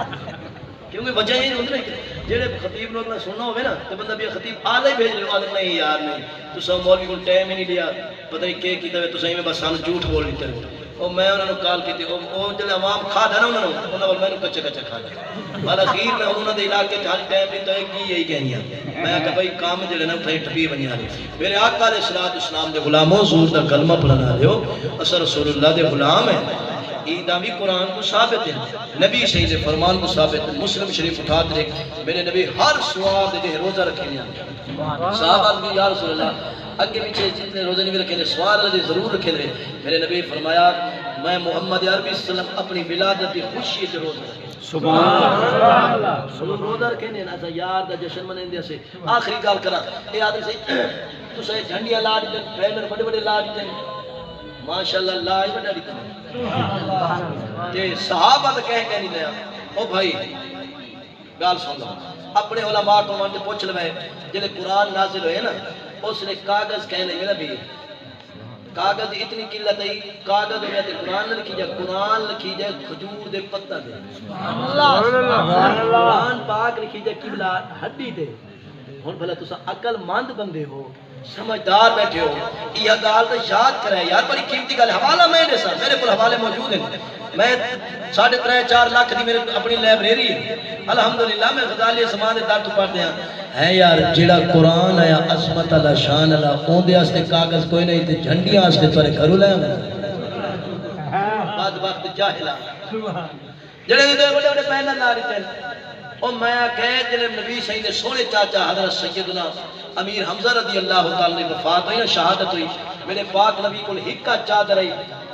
[SPEAKER 1] کیونکہ وجہ یہ ہوتا ہے جڑے خطیب لوگ نے سننا ہوئے نا تو بندہ بھی خطیب آلہ ہی بھیج رہے ہو آدھے نہیں یار نہیں تو سب مولوی کو ٹائم ہی نہیں لیا پتہ نہیں کیا کیتا ہے تو صحیح میں بس سانو جھوٹ بول لیتے ہیں اور میں انہوں نے کال کی تھی اور جلے عوام کھا دھا نا انہوں نے میں نے کچھا کھا دھا والا خیر میں انہوں نے علاقے چاہی ٹائم نہیں تو ایک کی یہی کہنی ہے میں کہا بھئی کام جڑے نا اٹھائی ٹھپی بنی آ رہی میرے آقا علیہ السلام دے غلاموں حضور دا کلمہ پڑھنا رہے ہو اثر رسول اللہ دے غلام ہیں عیداں بھی قرآن کو ثابت ہے نبی صحیح فرمان کو ثابت ہے مسلم شریف اٹھا دے میرے نبی ہر سوار دے روزہ رکھے ہیں صحابہ بھی یا رسول اللہ اگے پیچھے جتنے روزے نہیں رکھے سوار اللہ ضرور رکھے رہے میرے نبی فرمایا میں محمد عربی صلی اللہ علیہ وسلم اپنی ولادت کی خوشی سے روزہ رکھے سبحان اللہ روزہ رکھے نے نا یار دا جشن منین دے سے آخری گال کرا اے آدمی سے تو سے جھنڈیاں لا دے بینر بڑے بڑے لا دے ماشاءاللہ اللہ ہی بڑا دیتا تے صحابہ تو کہہ نہیں لیا او بھائی گال سن لو اپنے علماء کو مان کے پوچھ لوے جنہیں قرآن نازل ہوئے نا اس نے کاغذ کہنے میرا بھی کاغذ اتنی قلت ہے کاغذ ہوئے تے قرآن لکھی جائے قرآن لکھی جائے کھجور دے پتہ دے قرآن پاک لکھی جائے قبلہ ہڈی دے ہن بھلا تسا عقل مند بندے ہو سمجھدار بیٹھے ہو یہ گال تو یاد کرے یار بڑی قیمتی گل حوالہ میں نے سر میرے کو حوالے موجود ہیں میں 3.5-4 لاکھ دی میرے اپنی لائبریری ہے الحمدللہ میں غزالی زمان دے در تو پڑھتے ہیں یار جڑا قرآن آیا عظمت اللہ شان اللہ اون دے واسطے کاغذ کوئی نہیں تے جھنڈیاں واسطے تورے گھروں لے بعد وقت جاہلا جڑے دے بڑے بڑے پہنا لا رہے تھے اور میں کہے جنہیں نبی صحیح نے سونے چاچا حضرت سیدنا امیر حمزہ رضی اللہ تعالیٰ نے وفات ہوئی نا شہادت ہوئی میرے پاک نبی کو ہکا چادر رہی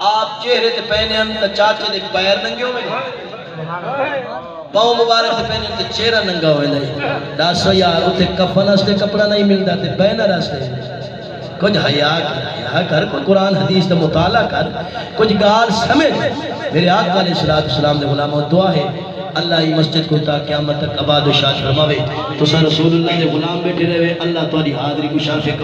[SPEAKER 1] آپ چہرے تے پہنے ہم تا چاچے دے پیر ننگے ہوئے پاؤں مبارک تے پہنے ہم تے چہرہ ننگا ہوئے نہیں داسو یار تے کفن اس تے کپڑا نہیں ملتا تے پہنا راستے کچھ حیاء کر کوئی قرآن حدیث دا مطالعہ کر کچھ گال سمجھ میرے آقا علیہ السلام دے غلاموں دعا ہے اللہ ہی مسجد کو تا قیامت تک آباد و شاد فرماوے تو سر رسول اللہ دے غلام بیٹھے رہے اللہ تو حاضری کو شان سے